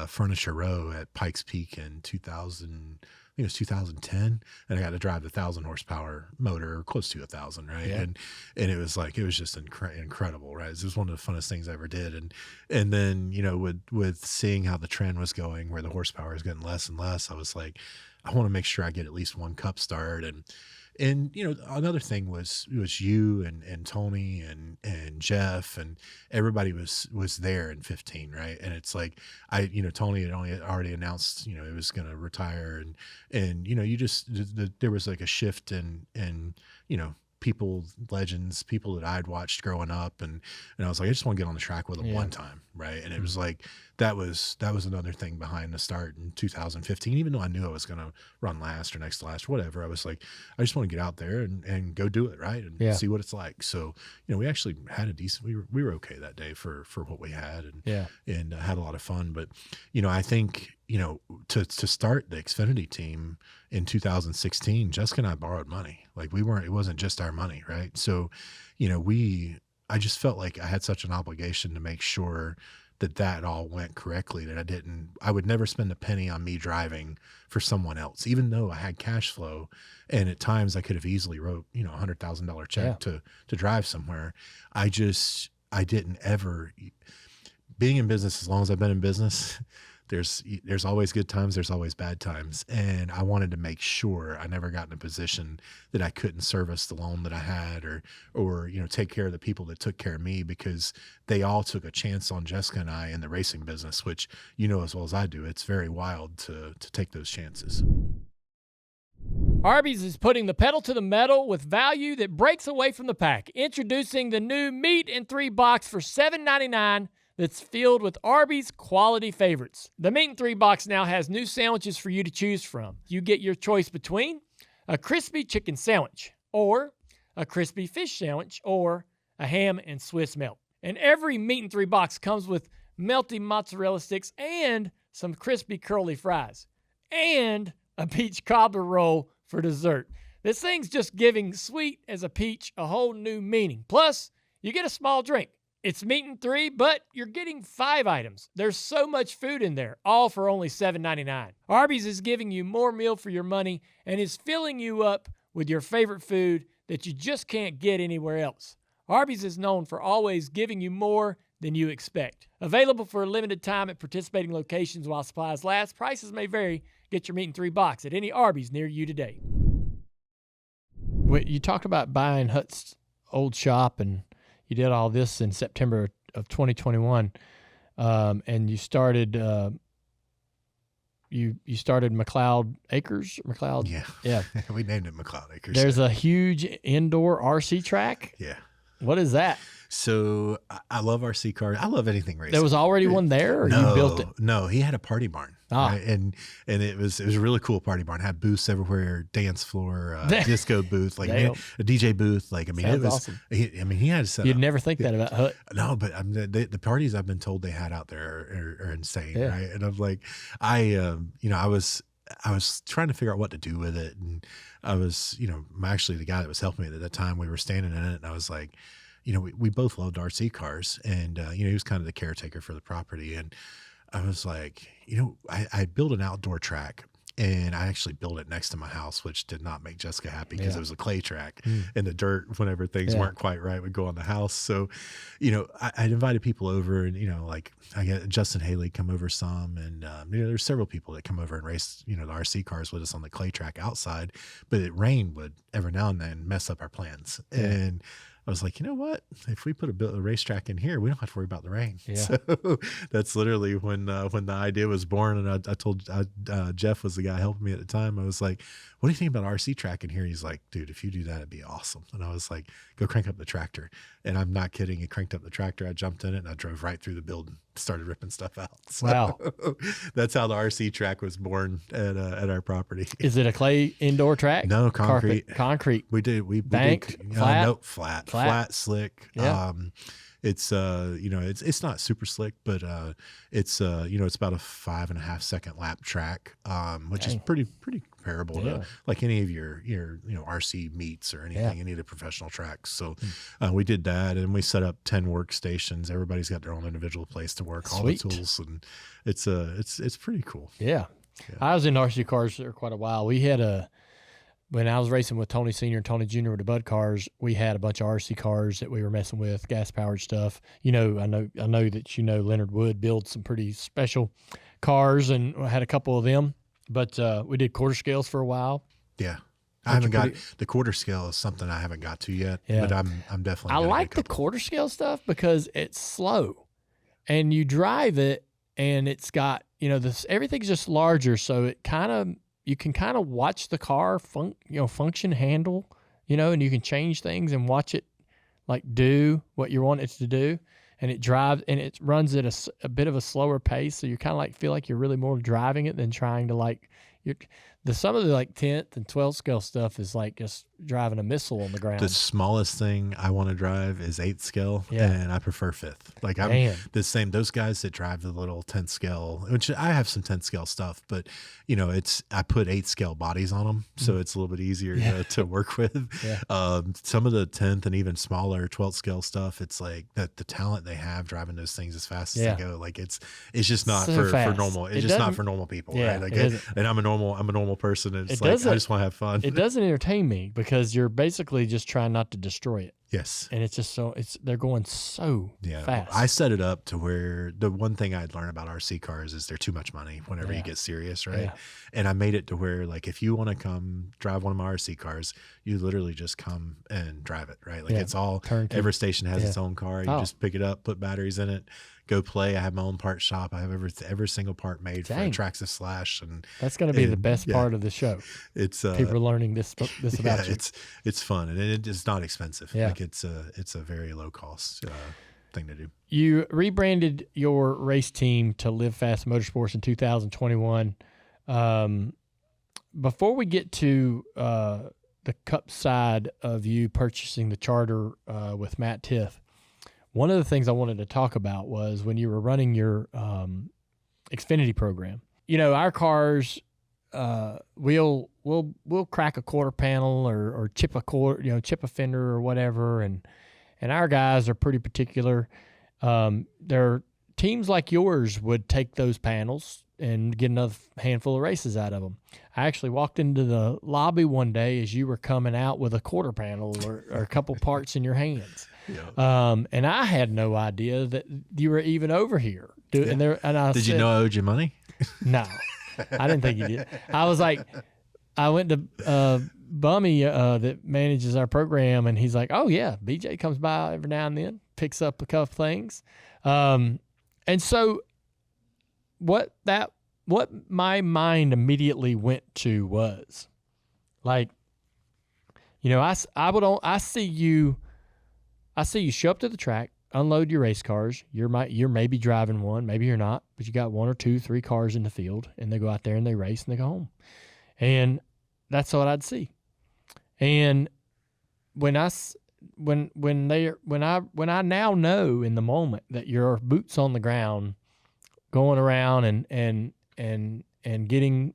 Furniture Row at Pikes Peak in 2000. I think it was 2010, and I got to drive the 1,000 horsepower motor, close to 1,000, right? Yeah. And it was just incredible, right? It was one of the funnest things I ever did. And then, with seeing how the trend was going, where the horsepower is getting less and less, I was like, I want to make sure I get at least one Cup start. And another thing was you and Tony and Jeff and everybody was there in 15, right? And it's like Tony had already announced he was going to retire, and there was like a shift in people, legends, people that I'd watched growing up, and I was like, I just want to get on the track with them one time, right? And it was like that was another thing behind the start in 2015. Even though I knew I was going to run last or next to last, whatever, I was like, I just want to get out there and go do it, right, and see what it's like. So we actually had a decent. We were okay that day for what we had, and had a lot of fun. But I think to start the Xfinity team in 2016, Jessica and I borrowed money. Like it wasn't just our money, right? So, I just felt like I had such an obligation to make sure that all went correctly, that I would never spend a penny on me driving for someone else, even though I had cash flow. And at times I could have easily wrote, $100,000 check to drive somewhere. I didn't ever, being in business, as long as I've been in business, there's always good times, there's always bad times. And I wanted to make sure I never got in a position that I couldn't service the loan that I had or take care of the people that took care of me, because they all took a chance on Jessica and I in the racing business, which as well as I do, it's very wild to take those chances. Arby's is putting the pedal to the metal with value that breaks away from the pack. Introducing the new Meat in 3 box for $7.99. That's filled with Arby's quality favorites. The Meat in 3 box now has new sandwiches for you to choose from. You get your choice between a crispy chicken sandwich, or a crispy fish sandwich, or a ham and Swiss melt. And every Meat in 3 box comes with melty mozzarella sticks and some crispy curly fries, and a peach cobbler roll for dessert. This thing's just giving sweet as a peach a whole new meaning. Plus, you get a small drink. It's Meat in 3, but you're getting 5 items. There's so much food in there, all for only $7.99. Arby's is giving you more meal for your money and is filling you up with your favorite food that you just can't get anywhere else. Arby's is known for always giving you more than you expect. Available for a limited time at participating locations while supplies last. Prices may vary. Get your Meat in 3 box at any Arby's near you today. You talked about buying Hut's old shop, and you did all this in September of 2021, and you started you started McLeod Acres. McLeod, yeah. We named it McLeod Acres. There's a huge indoor RC track. Yeah. What is that? So I love RC cars. I love anything racing. There was already one there, or you built it? No, he had a party barn. Right? And it was a really cool party barn. Had booths everywhere, dance floor, disco booth, like a DJ booth. Like, I mean, Sounds it was awesome. He had a setup. You'd never think that about Hut. No, but the parties I've been told they had out there are insane, right? And I'm like, I was I was trying to figure out what to do with it. And I was, actually the guy that was helping me at that time, we were standing in it, and I was like, we both loved RC cars, and, he was kind of the caretaker for the property. And I was like, I built an outdoor track, and I actually built it next to my house, which did not make Jessica happy because it was a clay track, and the dirt, whenever things weren't quite right, would go on the house. So, I invited people over, and, like I got Justin Haley come over some, and, there's several people that come over and race, the RC cars with us on the clay track outside, but rain would every now and then mess up our plans. And I was like, you know what? If we put a racetrack in here, we don't have to worry about the rain. Yeah. So that's literally when the idea was born. And I told Jeff was the guy helping me at the time. I was like, what do you think about RC track in here? He's like, dude, if you do that, it'd be awesome. And I was like, go crank up the tractor. And I'm not kidding. He cranked up the tractor. I jumped in it and I drove right through the building, started ripping stuff out. So wow. That's how the RC track was born at our property. Is it a clay indoor track? No, concrete. Carpet, concrete. We banked, did, flat? No, flat, slick. Yeah. It's it's not super slick, but it's it's about a 5.5 second lap track, which is pretty comparable to like any of your RC meets or anything, any of the professional tracks. So we did that, and we set up 10 workstations. Everybody's got their own individual place to work, all the tools, and it's pretty cool. Yeah. I was in RC cars for quite a while. We had when I was racing with Tony Sr. and Tony Jr. with the Bud cars, we had a bunch of RC cars that we were messing with, gas-powered stuff. I know that Leonard Wood builds some pretty special cars, and I had a couple of them. But we did quarter scales for a while. Yeah. I haven't got the quarter scale is something I haven't got to yet, but I'm definitely. I like the quarter scale stuff because it's slow, and you drive it, and it's got everything's just larger, so it you can kind of watch the car function, handle, and you can change things and watch it like do what you want it to do, and it drives and it runs at a bit of a slower pace, so you kind of feel like you're really more driving it than trying to some of the 10th and 12th scale stuff is like just driving a missile on the ground. The smallest thing I want to drive is 8th scale, and I prefer 5th. Like I'm the same. Those guys that drive the little 10th scale, which I have some 10th scale stuff, but I put 8th scale bodies on them, so it's a little bit easier to work with. Some of the 10th and even smaller 12th scale stuff, it's like that the talent they have driving those things as fast as they go. Like it's just not for normal. It's just not for normal people, right? Like and I'm a normal person, and it's I just want to have fun. It doesn't entertain me because you're basically just trying not to destroy it. Yes. And it's just they're going so fast. I set it up to where the one thing I'd learned about RC cars is they're too much money whenever you get serious, right? Yeah. And I made it to where if you want to come drive one of my RC cars, you literally just come and drive it, right? It's all turnkey. Every station has its own car. You just pick it up, put batteries in it, go play. I have my own part shop. I have every single part made for Traxxas Slash, and that's going to be the best part of the show. It's people learning this about you. It's fun, and it's not expensive. Yeah. It's a very low cost thing to do. You rebranded your race team to Live Fast Motorsports in 2021. Before we get to the Cup side of you purchasing the charter with Matt Tifft, one of the things I wanted to talk about was when you were running your Xfinity program. Our cars, we'll crack a quarter panel or chip a fender or whatever, and our guys are pretty particular. Their teams like yours would take those panels and get another handful of races out of them. I actually walked into the lobby one day as you were coming out with a quarter panel or a couple parts in your hands. Yeah. And I had no idea that you were even over here. Did you know I owed you money? No, I didn't think you did. I was like, I went to Bummy that manages our program, and he's like, oh yeah, BJ comes by every now and then, picks up a couple things. And so what my mind immediately went to was I see you show up to the track, unload your race cars. You're maybe driving one, maybe you're not, but you got 1 or 2, 3 cars in the field, and they go out there and they race and they go home. And that's what I'd see. And when I now know in the moment that your boots on the ground, going around and getting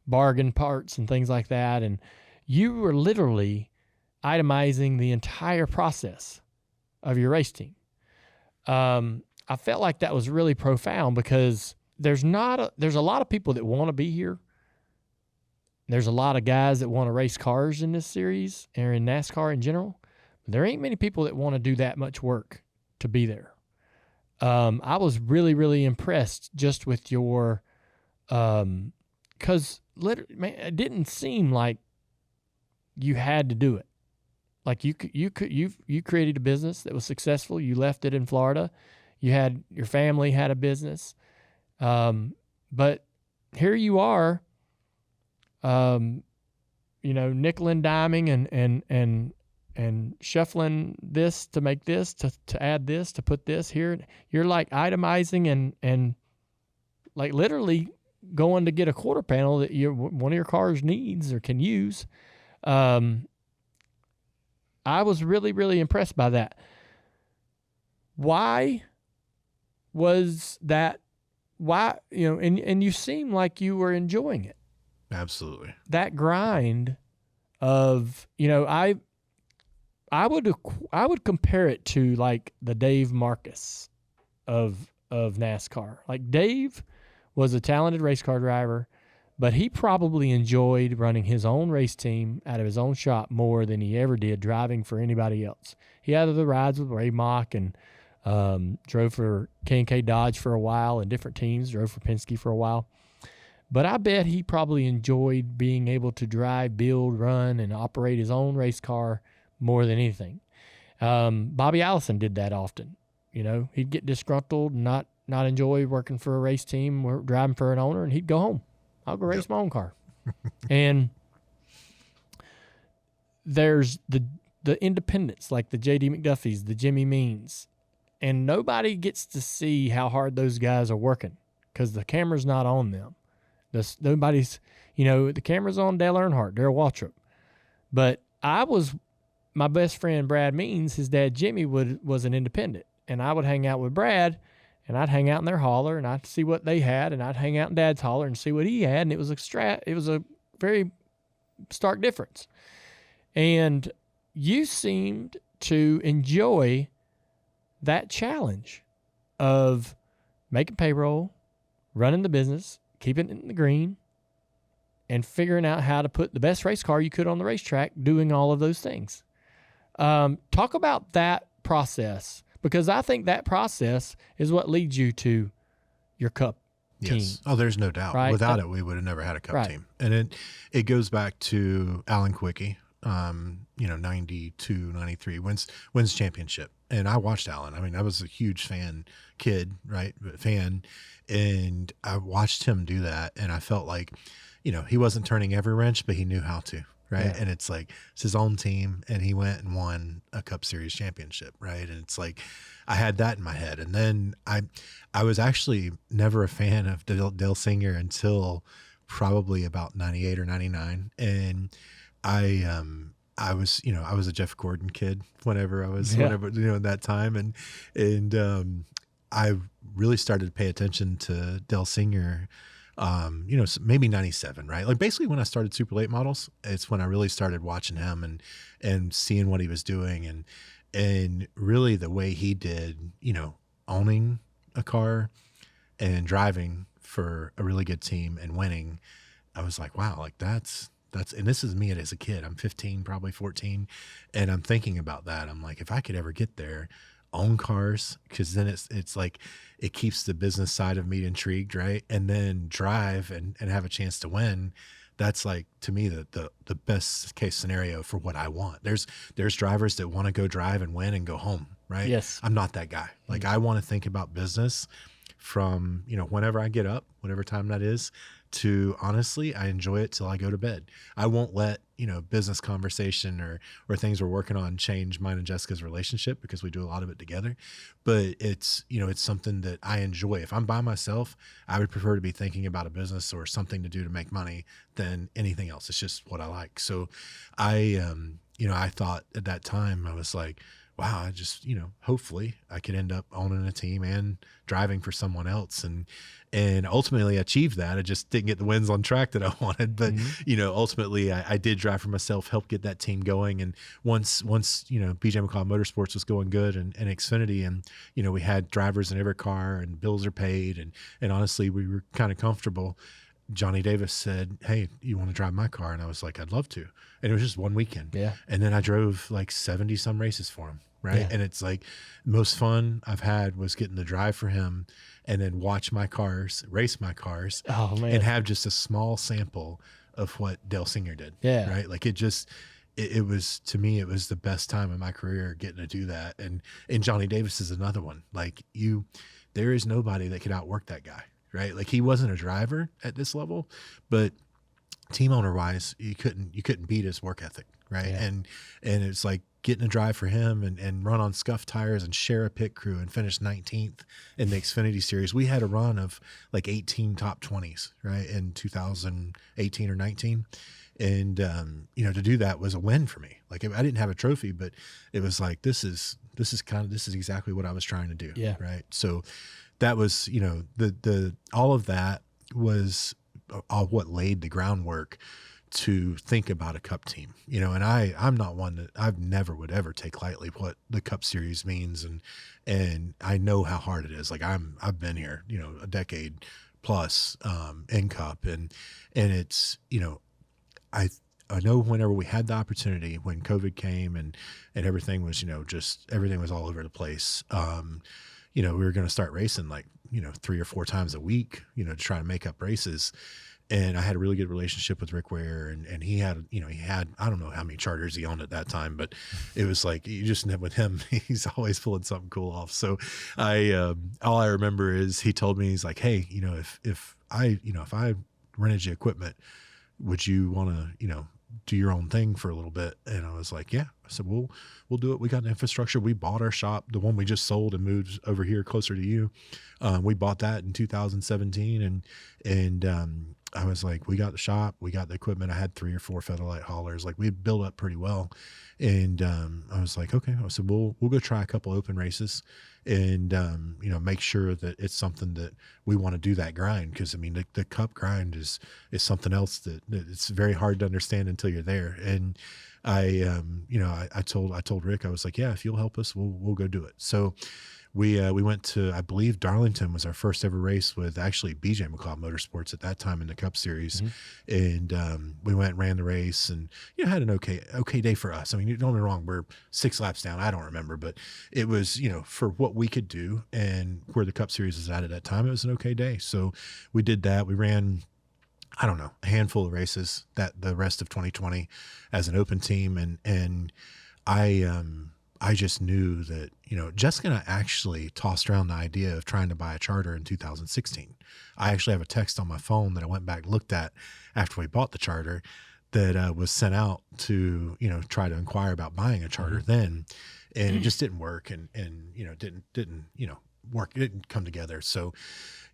bargain parts and things like that. And you were literally itemizing the entire process of your race team. I felt like that was really profound because there's a lot of people that want to be here. There's a lot of guys that want to race cars in this series or in NASCAR in general. There ain't many people that want to do that much work to be there. I was really, really impressed just with your, because it didn't seem like you had to do it. Like you created a business that was successful. You left it in Florida. Your family had a business, but here you are, nickel and diming and shuffling this to make this, to add this, to put this here. You're like itemizing and like literally going to get a quarter panel that one of your cars needs or can use. I was really, really impressed by that. Why was that? Why, and you seem like you were enjoying it. Absolutely. That grind of, I would compare it to like the Dave Marcus of NASCAR. Like Dave was a talented race car driver, but he probably enjoyed running his own race team out of his own shop more than he ever did driving for anybody else. He had the rides with Ray Mock and drove for K&K Dodge for a while and different teams, drove for Penske for a while. But I bet he probably enjoyed being able to drive, build, run, and operate his own race car more than anything. Bobby Allison did that often. He'd get disgruntled and not enjoy working for a race team or driving for an owner, and he'd go home. I'll go race my own car. And there's the independents, like the J.D. McDuffies, the Jimmy Means, and nobody gets to see how hard those guys are working because the camera's not on them. Nobody's, the camera's on Dale Earnhardt, Darrell Waltrip. But my best friend Brad Means, his dad Jimmy was an independent, and I would hang out with Brad, and I'd hang out in their hauler, and I'd see what they had, and I'd hang out in Dad's hauler and see what he had, and it was a very stark difference. And you seemed to enjoy that challenge of making payroll, running the business, keeping it in the green, and figuring out how to put the best race car you could on the racetrack, doing all of those things. Talk about that process, because I think that process is what leads you to your Cup team. Yes. Oh, there's no doubt. Right? Without it, we would have never had a Cup team. And it goes back to Alan Quickie, 92, 93, wins championship. And I watched Alan. I mean, I was a huge fan, and I watched him do that, and I felt like, he wasn't turning every wrench, but he knew how to, right? Yeah. And it's like, it's his own team, and he went and won a Cup Series championship, right? And it's like, I had that in my head. And then I was actually never a fan of Dale Singer until probably about 98 or 99. And I was a Jeff Gordon kid whenever I was, at that time. And I really started to pay attention to Dale Singer, maybe 97, right? Like basically when I started Super Late Models, it's when I really started watching him and seeing what he was doing and really the way he did, owning a car and driving for a really good team and winning. I was like, wow, like that's, and this is me as a kid. I'm 15, probably 14. And I'm thinking about that. I'm like, if I could ever get there, own cars, because then it's like it keeps the business side of me intrigued, right? And then drive and have a chance to win. That's like, to me, the best case scenario for what I want. There's drivers that want to go drive and win and go home, right? Yes. I'm not that guy. Like I want to think about business from, whenever I get up, whatever time that is, to honestly, I enjoy it till I go to bed. I won't let, business conversation or things we're working on change mine and Jessica's relationship, because we do a lot of it together. But it's, it's something that I enjoy. If I'm by myself, I would prefer to be thinking about a business or something to do to make money than anything else. It's just what I like. So I thought at that time, I was like, wow, I just, hopefully I could end up owning a team and driving for someone else. And and ultimately achieved that. I just didn't get the wins on track that I wanted, but ultimately I did drive for myself, help get that team going. And once BJ McLeod Motorsports was going good and Xfinity, and we had drivers in every car and bills are paid, and honestly we were kind of comfortable. Johnny Davis said, "Hey, you want to drive my car?" And I was like, "I'd love to." And it was just one weekend. Yeah. And then I drove like 70 some races for him. Right. Yeah. And it's like most fun I've had was getting to drive for him and then watch my cars, race my cars, and have just a small sample of what Dale Singer did. Yeah. Right. Like it was, to me, it was the best time of my career getting to do that. And Johnny Davis is another one. Like there is nobody that could outwork that guy. Right. Like he wasn't a driver at this level, but team owner wise, you couldn't beat his work ethic. Right. Yeah. And it's like getting a drive for him and run on scuffed tires and share a pit crew and finish 19th in the Xfinity series. We had a run of like 18 top 20s, right, in 2018 or 19. And, to do that was a win for me. Like I didn't have a trophy, but it was like, this is exactly what I was trying to do. Yeah. Right. So that was, all of that was what laid the groundwork to think about a Cup team, and I'm not one that I've never would ever take lightly what the Cup Series means. And I know how hard it is. Like I've been here, a decade plus, in Cup, and it's, I know whenever we had the opportunity, when COVID came and everything was, just everything was all over the place. We were going to start racing like, 3 or 4 times a week, to try to make up races. And I had a really good relationship with Rick Ware, and he had, I don't know how many charters he owned at that time, but it was like, you just with him, he's always pulling something cool off. So all I remember is he told me, he's like, "Hey, if I rented you equipment, would you want to, do your own thing for a little bit?" And I was like, "Yeah." I said, "We'll do it. We got the infrastructure. We bought our shop, the one we just sold and moved over here closer to you. We bought that in 2017, and I was like, we got the shop, we got the equipment. I had 3 or 4 Featherlight haulers. Like we built up pretty well. And I was like, okay. I said, we'll go try a couple open races and, make sure that it's something that we want to do that grind. Cause I mean, the Cup grind is something else that it's very hard to understand until you're there. And I told Rick, I was like, yeah, if you'll help us, we'll go do it. So we went to, I believe Darlington was our first ever race with actually BJ McLeod Motorsports at that time in the Cup Series. Mm-hmm. And we went and ran the race and, had an okay day for us. I mean, don't get me wrong, we're 6 laps down. I don't remember, but it was, for what we could do and where the Cup Series was at that time, it was an okay day. So we did that. We ran, I don't know, a handful of races that the rest of 2020 as an open team. And I just knew that, Jessica and I actually tossed around the idea of trying to buy a charter in 2016. I actually have a text on my phone that I went back and looked at after we bought the charter that was sent out to, try to inquire about buying a charter then. And it just didn't work and didn't work. It didn't come together. So,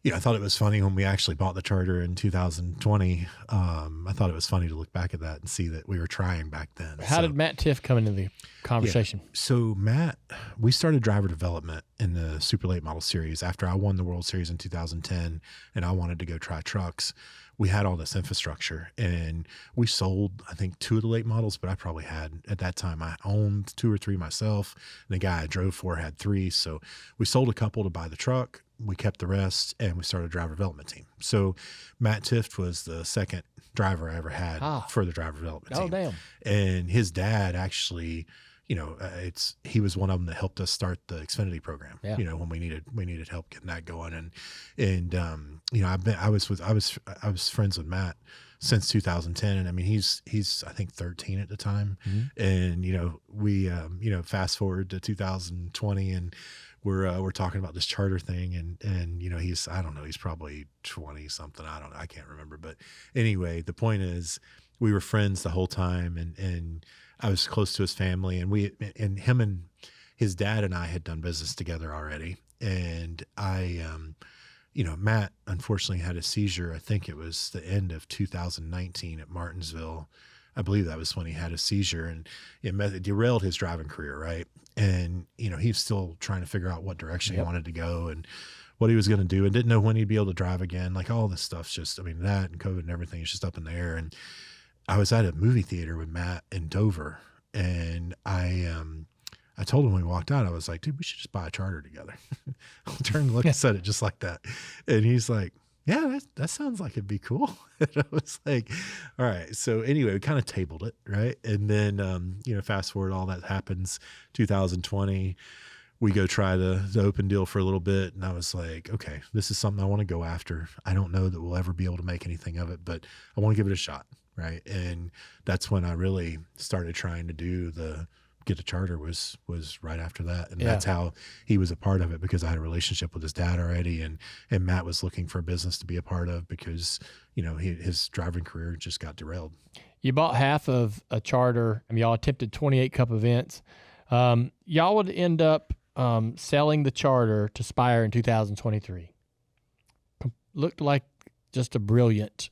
I thought it was funny when we actually bought the charter in 2020. I thought it was funny to look back at that and see that we were trying back then. How did Matt Tifft come into the conversation? Yeah. So Matt, we started driver development in the Super Late Model Series after I won the World Series in 2010 and I wanted to go try trucks. We had all this infrastructure and we sold, I think, 2 of the late models, but I probably had, at that time, I owned 2 or 3 myself. And the guy I drove for had 3. So we sold a couple to buy the truck. We kept the rest and we started a driver development team. So Matt Tifft was the second driver I ever had for the driver development team. Oh, damn. And his dad actually, he was one of them that helped us start the Xfinity program, when we needed help getting that going. And I was friends with Matt since 2010. And I mean, he's, I think 13 at the time. Mm-hmm. And, we, fast forward to 2020 and we're talking about this charter thing and he's, I don't know, he's probably 20 something. I don't know. I can't remember. But anyway, the point is we were friends the whole time and I was close to his family and him and his dad and I had done business together already. And Matt unfortunately had a seizure. I think it was the end of 2019 at Martinsville. I believe that was when he had a seizure and it derailed his driving career. Right. And, he's still trying to figure out what direction he wanted to go. And what he was going to do, and didn't know when he'd be able to drive again. Like all this stuff's just, I mean, that and COVID and everything is just up in the air. And I was at a movie theater with Matt in Dover, and I told him when we walked out, I was like, dude, we should just buy a charter together. I turned and looked and said it just like that. And he's like, yeah, that sounds like it'd be cool. And I was like, all right. So anyway, we kind of tabled it, right? And then, fast forward, all that happens, 2020, we go try the open deal for a little bit. And I was like, okay, this is something I want to go after. I don't know that we'll ever be able to make anything of it, but I want to give it a shot, right? And that's when I really started trying to get a charter was right after that. And that's how he was a part of it, because I had a relationship with his dad already, and Matt was looking for a business to be a part of because, his driving career just got derailed. You bought half of a charter. I mean, y'all attempted 28 Cup events. Y'all would end up selling the charter to Spire in 2023. Looked like just a brilliant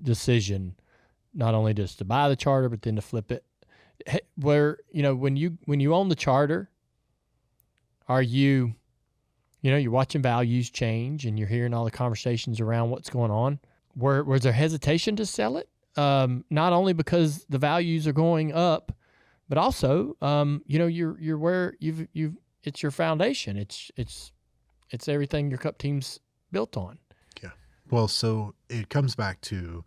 decision, not only just to buy the charter, but then to flip it. Where, when you own the charter, are you're watching values change and you're hearing all the conversations around what's going on. Was there hesitation to sell it? Not only because the values are going up, but also, you're where it's your foundation. It's everything your Cup team's built on. Yeah. Well, so it comes back to,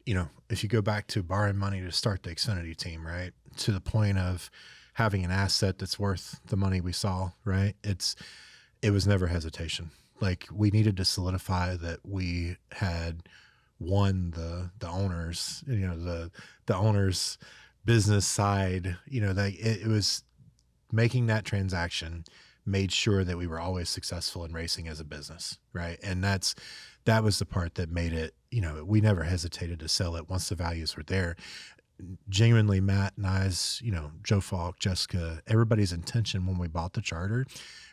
if you go back to borrowing money to start the Xfinity team, right, to the point of having an asset that's worth the money we saw, right, it was never hesitation. Like, we needed to solidify that we had won the owners, the owners business side, that it was making that transaction made sure that we were always successful in racing as a business, right? And that was the part that made it, we never hesitated to sell it once the values were there. Genuinely, Matt and I's, Joe Falk, Jessica, everybody's intention when we bought the charter,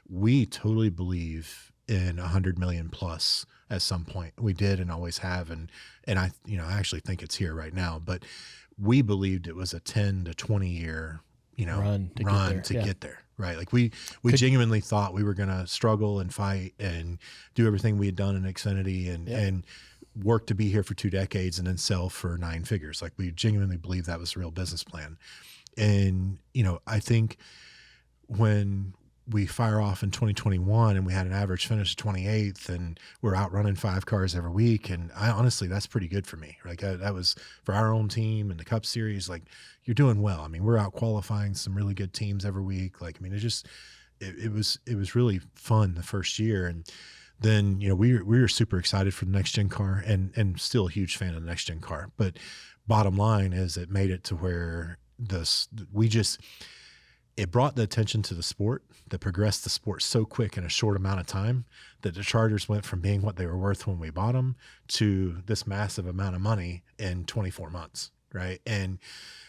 we totally believe in 100 million plus at some point. We did and always have. And I, I actually think it's here right now, but we believed it was a 10 to 20 year, run to get there. Right. Like we genuinely thought we were going to struggle and fight and do everything we had done in Xfinity and work to be here for 2 decades and then sell for 9 figures. Like, we genuinely believe that was a real business plan. And, I think when we fire off in 2021 and we had an average finish of 28th and we're out running 5 cars every week. And honestly, that's pretty good for me. Like, that was for our own team and the Cup Series. Like, you're doing well. I mean, we're out qualifying some really good teams every week. Like, I mean, it was really fun the first year. And then, we were super excited for the next gen car and still a huge fan of the next gen car. But bottom line is it made it to where it brought the attention to the sport that progressed the sport so quick in a short amount of time that the charters went from being what they were worth when we bought them to this massive amount of money in 24 months. Right. And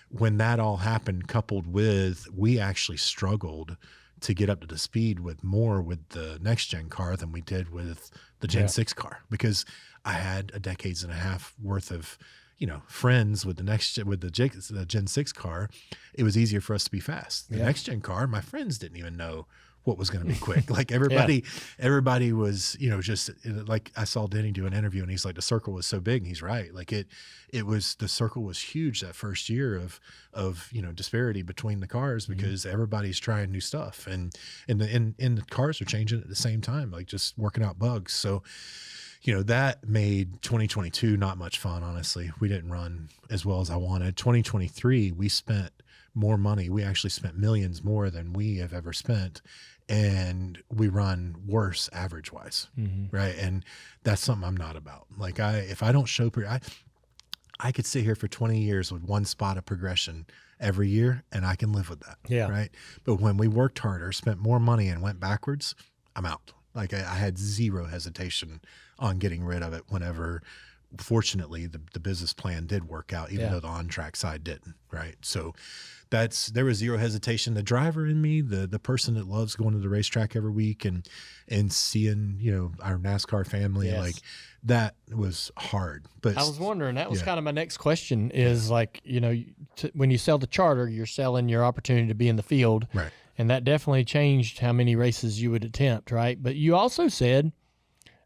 when that all happened, coupled with, we actually struggled to get up to the speed with the next gen car than we did with the Gen 6 car, because I had a decades and a half worth of, friends with the Gen 6 car. It was easier for us to be fast. The next gen car, my friends didn't even know what was going to be quick. Like, everybody was, just like, I saw Denny do an interview and he's like, the circle was so big, and he's right. Like, the circle was huge that first year of disparity between the cars, because everybody's trying new stuff and the cars are changing at the same time, like just working out bugs. So, that made 2022 not much fun, honestly. We didn't run as well as I wanted. 2023, we spent more money. We actually spent millions more than we have ever spent, and we run worse average wise. Right. And that's something I'm not about. Like, if I don't show, I could sit here for 20 years with one spot of progression every year, and I can live with that. Yeah. Right. But when we worked harder, spent more money, and went backwards, I'm out. Like, I had zero hesitation on getting rid of it whenever, fortunately, the business plan did work out, even though the on-track side didn't, right? So there was zero hesitation. The driver in me, the person that loves going to the racetrack every week and seeing, our NASCAR family, like, that was hard. But I was wondering, that was kind of my next question is, like, when you sell the charter, you're selling your opportunity to be in the field. Right. And that definitely changed how many races you would attempt, right? But you also said,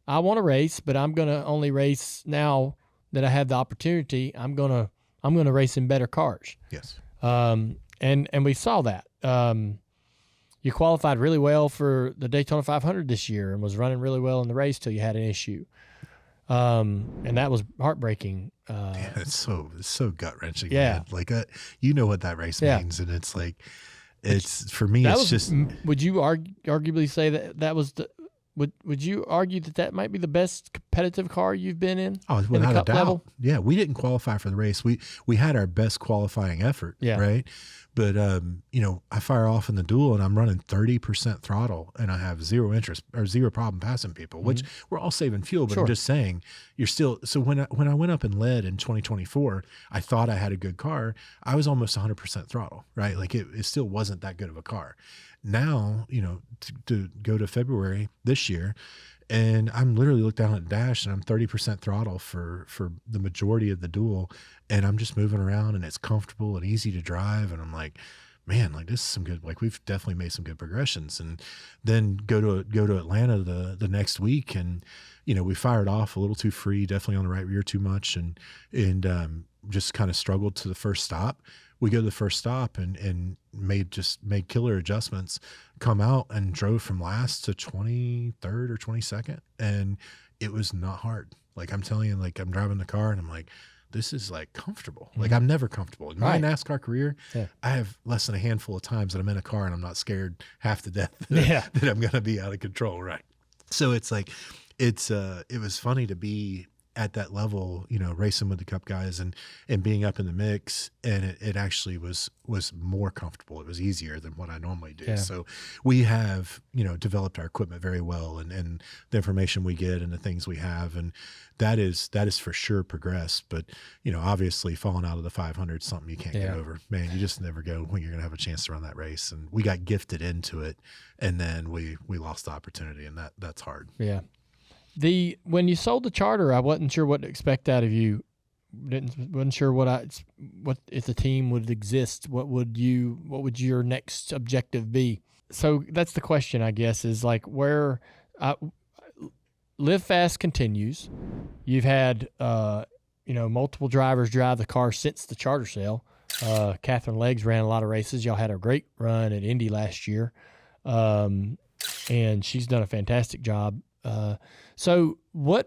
I want to race, but I'm going to only race now that I have the opportunity. I'm going to race in better cars. Yes. And we saw that. You qualified really well for the Daytona 500 this year and was running really well in the race till you had an issue. And that was heartbreaking. Yeah, it's so gut wrenching. Yeah. Man. Like, you know what that race means. And it's like, for me, that it's was, just. Would you arguably say that was would you argue that might be the best competitive car you've been in? Oh, without a doubt. Level? Yeah, we didn't qualify for the race. We had our best qualifying effort, right? But I fire off in the duel and I'm running 30% throttle and I have zero problem passing people, which we're all saving fuel. But I'm just saying, you're still. So when I went up and led in 2024, I thought I had a good car. I was almost 100% throttle, right? Like it still wasn't that good of a car. Now, to go to February this year, and I'm literally looked down at the dash and I'm 30% throttle for the majority of the duel. And I'm just moving around and it's comfortable and easy to drive. And I'm like, man, like this is some good, like we've definitely made some good progressions. And then go to Atlanta the next week. And, we fired off a little too free, definitely on the right rear too much. And just kind of struggled to the first stop. We go to the first stop and made killer adjustments, come out and drove from last to 23rd or 22nd. And it was not hard. Like I'm telling you, like I'm driving the car and I'm like, this is like comfortable. Like I'm never comfortable in my NASCAR career. Yeah. I have less than a handful of times that I'm in a car and I'm not scared half to death that I'm going to be out of control. Right. So it's like, it was funny to be at that level, racing with the Cup guys and being up in the mix. And it actually was more comfortable. It was easier than what I normally do. Yeah. So we have, developed our equipment very well and the information we get and the things we have. And that is for sure progressed. But, obviously falling out of the 500 is something you can't get over, man. You just never go when you're going to have a chance to run that race. And we got gifted into it and then we lost the opportunity and that's hard. Yeah. When you sold the charter, I wasn't sure what to expect out of you. Wasn't sure what if the team would exist. What would your next objective be? So that's the question, I guess, is like where Live Fast continues. You've had multiple drivers drive the car since the charter sale. Catherine Leggs ran a lot of races. Y'all had a great run at Indy last year, and she's done a fantastic job. So how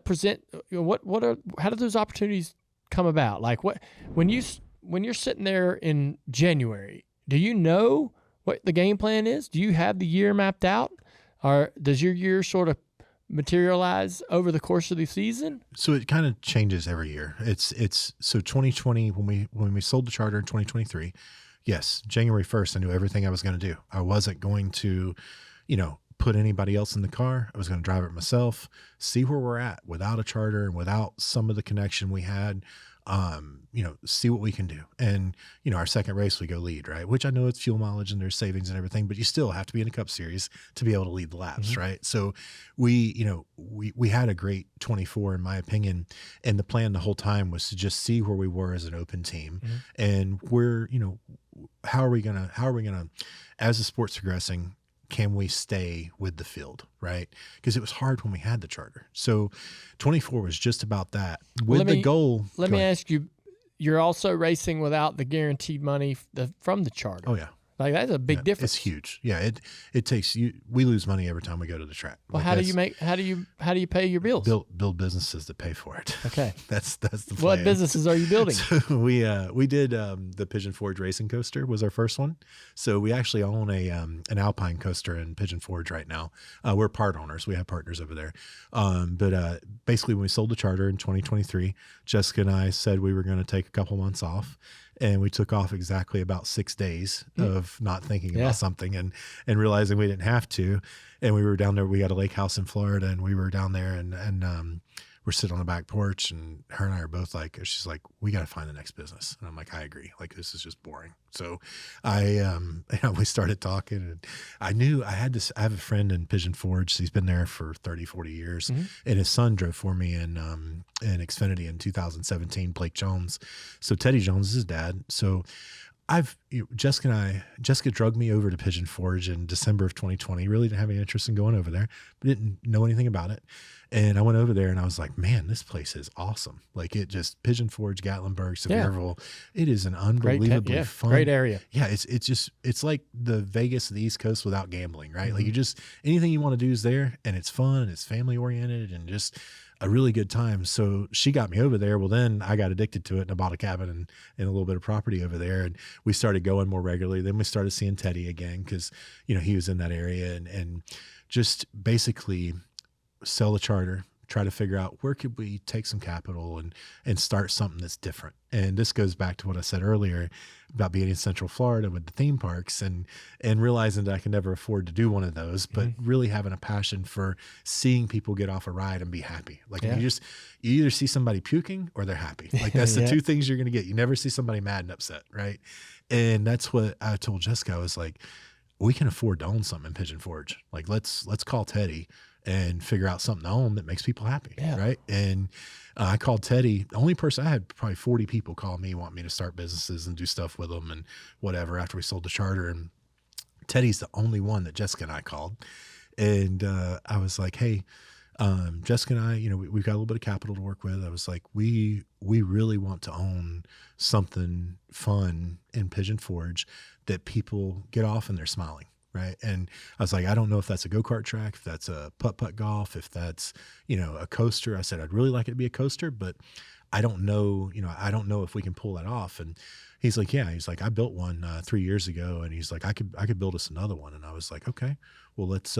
do those opportunities come about? Like when you're sitting there in January, do you know what the game plan is? Do you have the year mapped out, or does your year sort of materialize over the course of the season? So it kind of changes every year. It's so 2020 when we sold the charter in 2023, yes, January 1st, I knew everything I was going to do. I wasn't going to, put anybody else in the car. I was going to drive it myself, see where we're at without a charter and without some of the connection we had, see what we can do. And, our second race, we go lead, right? Which I know it's fuel mileage and there's savings and everything, but you still have to be in a Cup Series to be able to lead the laps, right? So we had a great 24 in my opinion. And the plan the whole time was to just see where we were as an open team and where, how are we going to, as the sport's progressing, can we stay with the field, right? Because it was hard when we had the charter. So 24 was just about that. With the goal. Let me ask you, you're also racing without the guaranteed money from the charter. Oh, yeah. Like that's a big difference. It's huge. Yeah, it takes you. We lose money every time we go to the track. Well, how do you pay your bills? Build businesses that pay for it. Okay, that's the plan. What businesses are you building? So we did the Pigeon Forge racing coaster was our first one. So we actually own an Alpine coaster in Pigeon Forge right now. We're part owners. We have partners over there. But basically, when we sold the charter in 2023, Jessica and I said we were going to take a couple months off. And we took off exactly about 6 days of not thinking about something and realizing we didn't have to. And we were down there. We got a lake house in Florida and we were down there and we're sitting on the back porch and her and I are both like, she's like, we got to find the next business. And I'm like, I agree. Like, this is just boring. So we started talking and I knew I have a friend in Pigeon Forge. He's been there for 30, 40 years and his son drove for me in Xfinity in 2017, Blake Jones. So Teddy Jones is his dad. So Jessica drugged me over to Pigeon Forge in December of 2020. Really didn't have any interest in going over there, but didn't know anything about it. And I went over there and I was like, man, this place is awesome. Like it just Pigeon Forge, Gatlinburg, Sevierville. It is an unbelievably fun, great area. Yeah. It's like the Vegas of the East Coast without gambling, right? Like anything you want to do is there, and it's fun and it's family oriented and just a really good time. So she got me over there. Well, then I got addicted to it and I bought a cabin and a little bit of property over there. And we started going more regularly. Then we started seeing Teddy again because, he was in that area and just basically sell the charter, try to figure out where could we take some capital and start something that's different. And this goes back to what I said earlier about being in Central Florida with the theme parks and realizing that I can never afford to do one of those, but really having a passion for seeing people get off a ride and be happy. Like you either see somebody puking or they're happy. Like that's the two things you're going to get. You never see somebody mad and upset. Right. And that's what I told Jessica. I was like, we can afford to own something in Pigeon Forge. Like let's call Teddy and figure out something to own that makes people happy. Yeah. Right. And I called Teddy. The only person, I had probably 40 people call me, want me to start businesses and do stuff with them and whatever after we sold the charter. And Teddy's the only one that Jessica and I called. And I was like, hey, Jessica and I, we've got a little bit of capital to work with. I was like, we really want to own something fun in Pigeon Forge that people get off and they're smiling. Right. And I was like, I don't know if that's a go-kart track, if that's a putt-putt golf, if that's, a coaster. I said, I'd really like it to be a coaster, but I don't know, I don't know if we can pull that off. And he's like, yeah, he's like, I built one 3 years ago. And he's like, I could build us another one. And I was like, okay, well, let's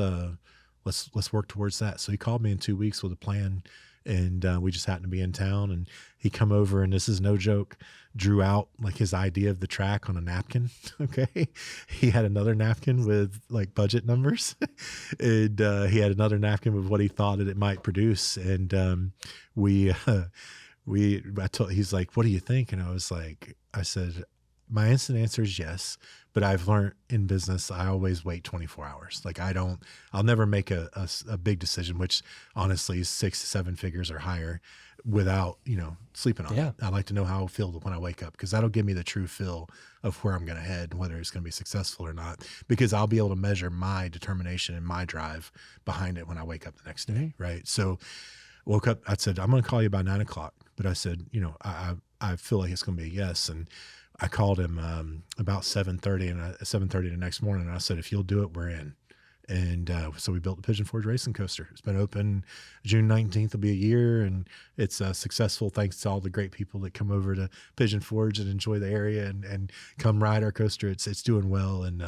work towards that. So he called me in 2 weeks with a plan. And we just happened to be in town, and he come over, and this is no joke, drew out like his idea of the track on a napkin. Okay. He had another napkin with like budget numbers and he had another napkin with what he thought that it might produce. And he's like, what do you think? And I said, my instant answer is yes, but I've learned in business, I always wait 24 hours. Like I'll never make a big decision, which honestly is 6 to 7 figures or higher without, sleeping on it. I like to know how I'll feel when I wake up, because that'll give me the true feel of where I'm going to head and whether it's going to be successful or not, because I'll be able to measure my determination and my drive behind it when I wake up the next day. Right. So woke up, I said, I'm going to call you by 9 o'clock. But I said, I feel like it's going to be a yes. And I called him about 7:30 and 7:30 the next morning. And I said, if you'll do it, we're in. And so we built the Pigeon Forge Racing Coaster. It's been open June 19th will be a year, and it's successful thanks to all the great people that come over to Pigeon Forge and enjoy the area and come ride our coaster. It's doing well, and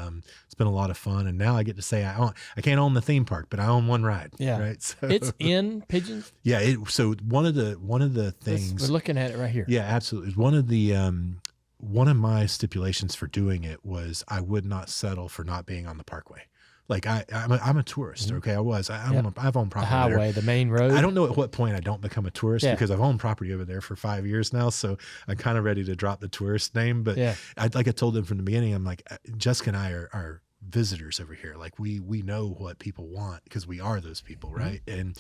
it's been a lot of fun. And now I get to say I can't own the theme park, but I own one ride. Yeah, right. So, it's in Pigeon. Yeah. So one of the things we're looking at it right here. Yeah, absolutely. One of my stipulations for doing it was I would not settle for not being on the parkway. Like I'm a tourist. Okay. I've owned property. The highway, there. The main road. I don't know at what point I don't become a tourist, because I've owned property over there for 5 years now. So I'm kind of ready to drop the tourist name, but like I told them from the beginning, I'm like, Jessica and I are visitors over here. Like we know what people want because we are those people. Right. And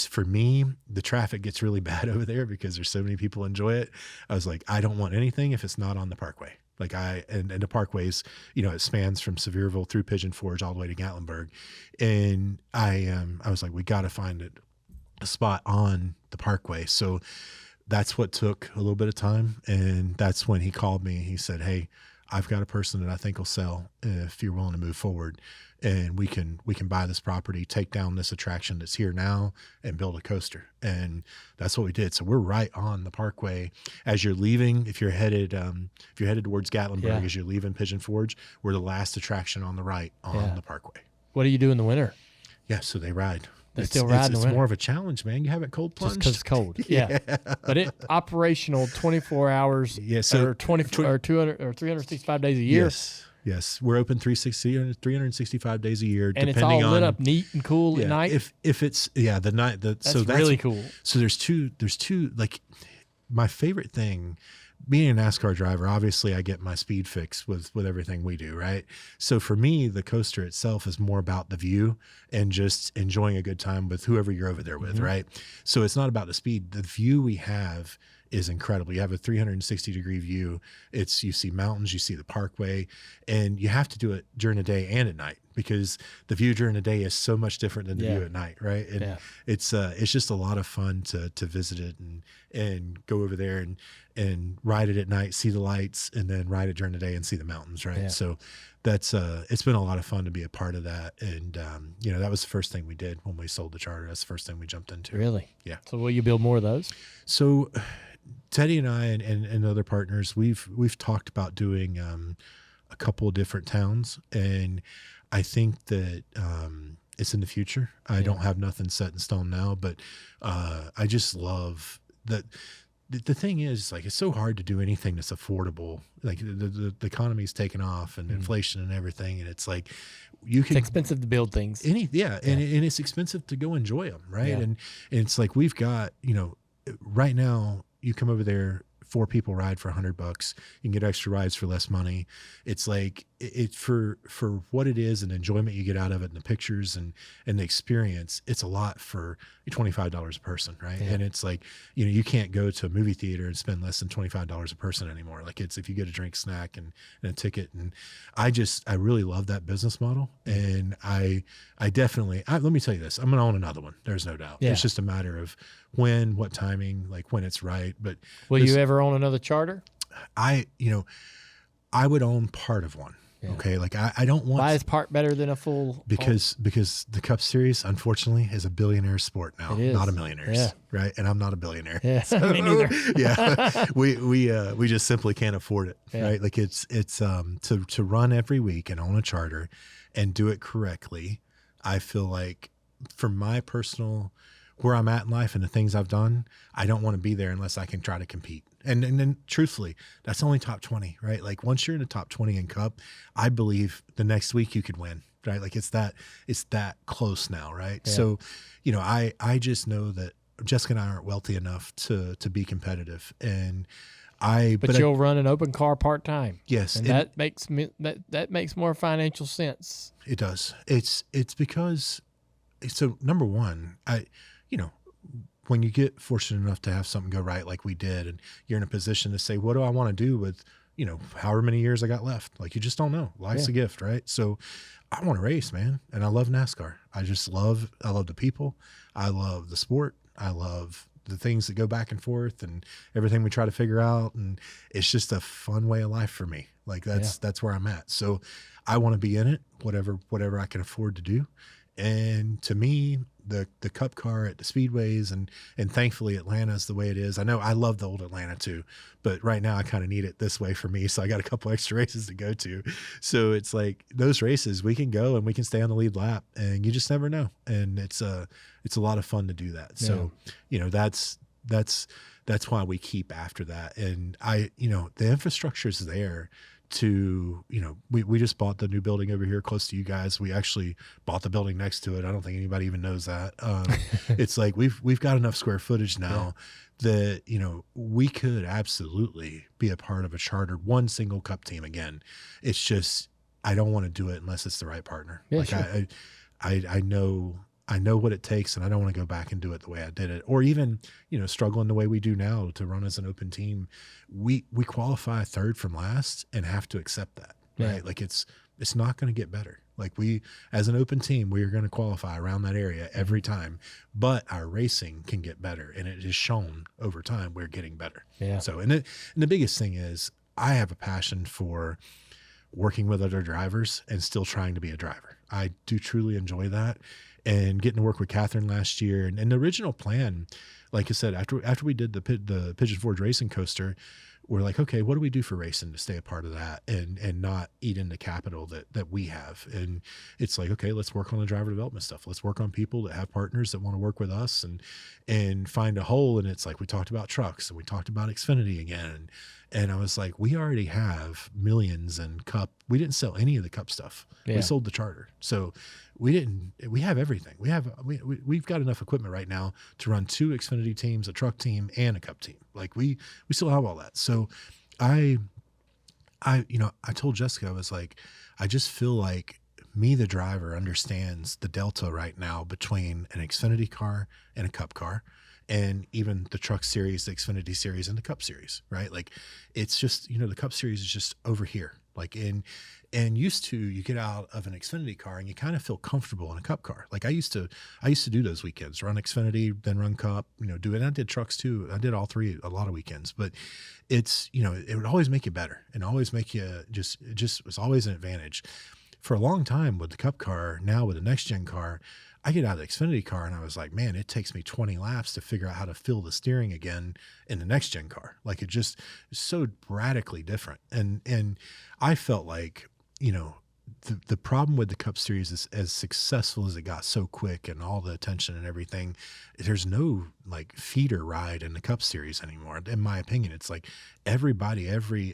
for me, the traffic gets really bad over there because there's so many people enjoy it. I was like, I don't want anything if it's not on the parkway. Like and the parkways, it spans from Sevierville through Pigeon Forge all the way to Gatlinburg. And I was like, we got to find a spot on the parkway. So that's what took a little bit of time. And that's when he called me. He said, hey, I've got a person that I think will sell if you're willing to move forward. And we can buy this property, take down this attraction that's here now, and build a coaster. And that's what we did. So we're right on the parkway. As you're leaving, if you're headed towards Gatlinburg, as you're leaving Pigeon Forge, we're the last attraction on the right on the parkway. What do you do in the winter? Yeah, so they ride. They still ride in the winter. It's more of a challenge, man. You haven't cold plunged. Just because it's cold. Yeah. But it operational 24 hours. Yeah. So or 200 or 365 days a year. Yes, we're open 365 days a year, and it's all lit up neat and cool at night. If it's the night that's really cool. So there's two like my favorite thing. Being a NASCAR driver, obviously I get my speed fix with everything we do, right? So for me, the coaster itself is more about the view and just enjoying a good time with whoever you're over there with, right? So it's not about the speed. The view we have is incredible. You have a 360-degree view. You see mountains, you see the parkway, and you have to do it during the day and at night because the view during the day is so much different than the view at night, right? And it's just a lot of fun to visit it and go over there and ride it at night, see the lights, and then ride it during the day and see the mountains, right? So that's it's been a lot of fun to be a part of that. And that was the first thing we did when we sold the charter. That's the first thing we jumped into. Really? Yeah. So will you build more of those? So Teddy and I and other partners, we've talked about doing a couple of different towns, and I think that it's in the future. I don't have nothing set in stone now, but I just love that. The thing is, like, it's so hard to do anything that's affordable. Like the economy's taken off and inflation and everything, and it's like it's expensive to build things. And it's expensive to go enjoy them, right? And it's like we've got, right now you come over there, 4 people ride for $100. You can get extra rides for less money. It's like for what it is and enjoyment you get out of it and the pictures and the experience. It's a lot for $25 a person, right? And it's like, you can't go to a movie theater and spend less than $25 a person anymore. Like it's if you get a drink, snack, and a ticket. And I really love that business model. And I definitely, let me tell you this, I'm going to own another one. There's no doubt. It's just a matter of what timing, like when it's right. But will you ever own another charter? I would own part of one. Okay. Like I don't want. Why is part better than a full? Because the Cup Series, unfortunately, is a billionaire sport now, not a millionaire's. Right. And I'm not a billionaire. Yeah. So, me neither. We just simply can't afford it. Right. Like it's to run every week and own a charter and do it correctly. I feel like for my personal, where I'm at in life and the things I've done, I don't want to be there unless I can try to compete. And then truthfully, that's only top 20, right? Like once you're in the top 20 in Cup, I believe the next week you could win, right? Like it's that close now, right? Yeah. So, I just know that Jessica and I aren't wealthy enough to be competitive, and but you'll run an open car part-time. Yes. And that makes more financial sense. It does. It's because, so number one, when you get fortunate enough to have something go right like we did, and you're in a position to say, what do I want to do with, however many years I got left? Like, you just don't know. Life's a gift, right? So I want to race, man. And I love NASCAR. I love the people. I love the sport. I love the things that go back and forth and everything we try to figure out. And it's just a fun way of life for me. Like that's where I'm at. So I want to be in it, whatever I can afford to do. And to me, the Cup car at the speedways and thankfully Atlanta's the way it is. I know I love the old Atlanta too, but right now I kind of need it this way for me. So I got a couple extra races to go to. So it's like those races we can go and we can stay on the lead lap, and you just never know. And it's a lot of fun to do that. So, that's why we keep after that. And the infrastructure's there to, we just bought the new building over here close to you guys. We actually bought the building next to it. I don't think anybody even knows that. It's like we've got enough square footage now that, we could absolutely be a part of a chartered one single Cup team again. It's just, I don't want to do it unless it's the right partner. Yeah, like sure. I know what it takes, and I don't want to go back and do it the way I did it, or even, struggling the way we do now to run as an open team. We qualify third from last and have to accept that, right? Like it's not going to get better. Like we, as an open team, we are going to qualify around that area every time, but our racing can get better, and it is shown over time we're getting better. Yeah. So, and the biggest thing is I have a passion for working with other drivers and still trying to be a driver. I do truly enjoy that. And getting to work with Catherine last year, and the original plan, like I said, after we did the Pigeon Forge Racing Coaster, we're like, okay, what do we do for racing to stay a part of that and not eat into capital that we have? And it's like, okay, let's work on the driver development stuff. Let's work on people that have partners that want to work with us and find a hole. And it's like, we talked about trucks and we talked about Xfinity again. And I was like, we already have millions in Cup. We didn't sell any of the Cup stuff. Yeah. We sold the charter. So we have everything. We've got enough equipment right now to run 2 Xfinity teams, a truck team, and a Cup team. Like we still have all that. So I told Jessica, I was like, I just feel like me, the driver, understands the delta right now between an Xfinity car and a Cup car. and even the Truck Series, the Xfinity Series, and the Cup Series, right? Like, it's just, the Cup Series is just over here. Like, and used to, you get out of an Xfinity car and you kind of feel comfortable in a Cup car. Like I used to do those weekends, run Xfinity, then run Cup, do it. And I did trucks too. I did all three a lot of weekends, but it's, it would always make you better and always make you it just was always an advantage. For a long time with the Cup car, now with the next gen car, I get out of the Xfinity car and I was like, man, it takes me 20 laps to figure out how to feel the steering again in the next gen car. Like it just is so radically different. And I felt like, the problem with the Cup Series is, as successful as it got so quick and all the attention and everything, there's no like feeder ride in the Cup Series anymore. In my opinion, it's like everybody, every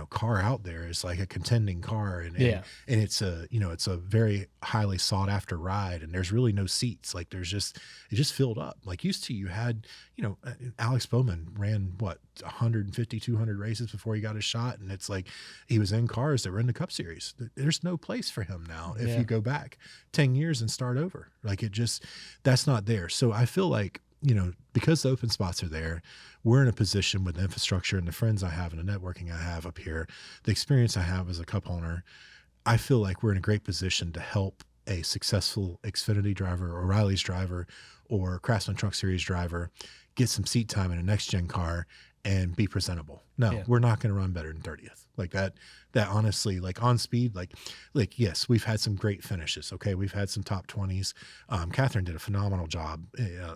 car out there is like a contending car, and it's a very highly sought after ride, and there's really no seats. Like it just filled up. Like used to, you had, Alex Bowman ran 150, 200 races before he got his shot. And it's like, he was in cars that were in the Cup Series. There's no place for him now. If you go back 10 years and start over, like that's not there. So I feel like, because the open spots are there, we're in a position with the infrastructure and the friends I have and the networking I have up here, the experience I have as a Cup owner, I feel like we're in a great position to help a successful Xfinity driver or O'Reilly's driver or Craftsman Truck Series driver get some seat time in a next gen car and be presentable. No, we're not going to run better than 30th. Like that honestly, like on speed, like yes, we've had some great finishes. Okay. We've had some top 20s. Catherine did a phenomenal job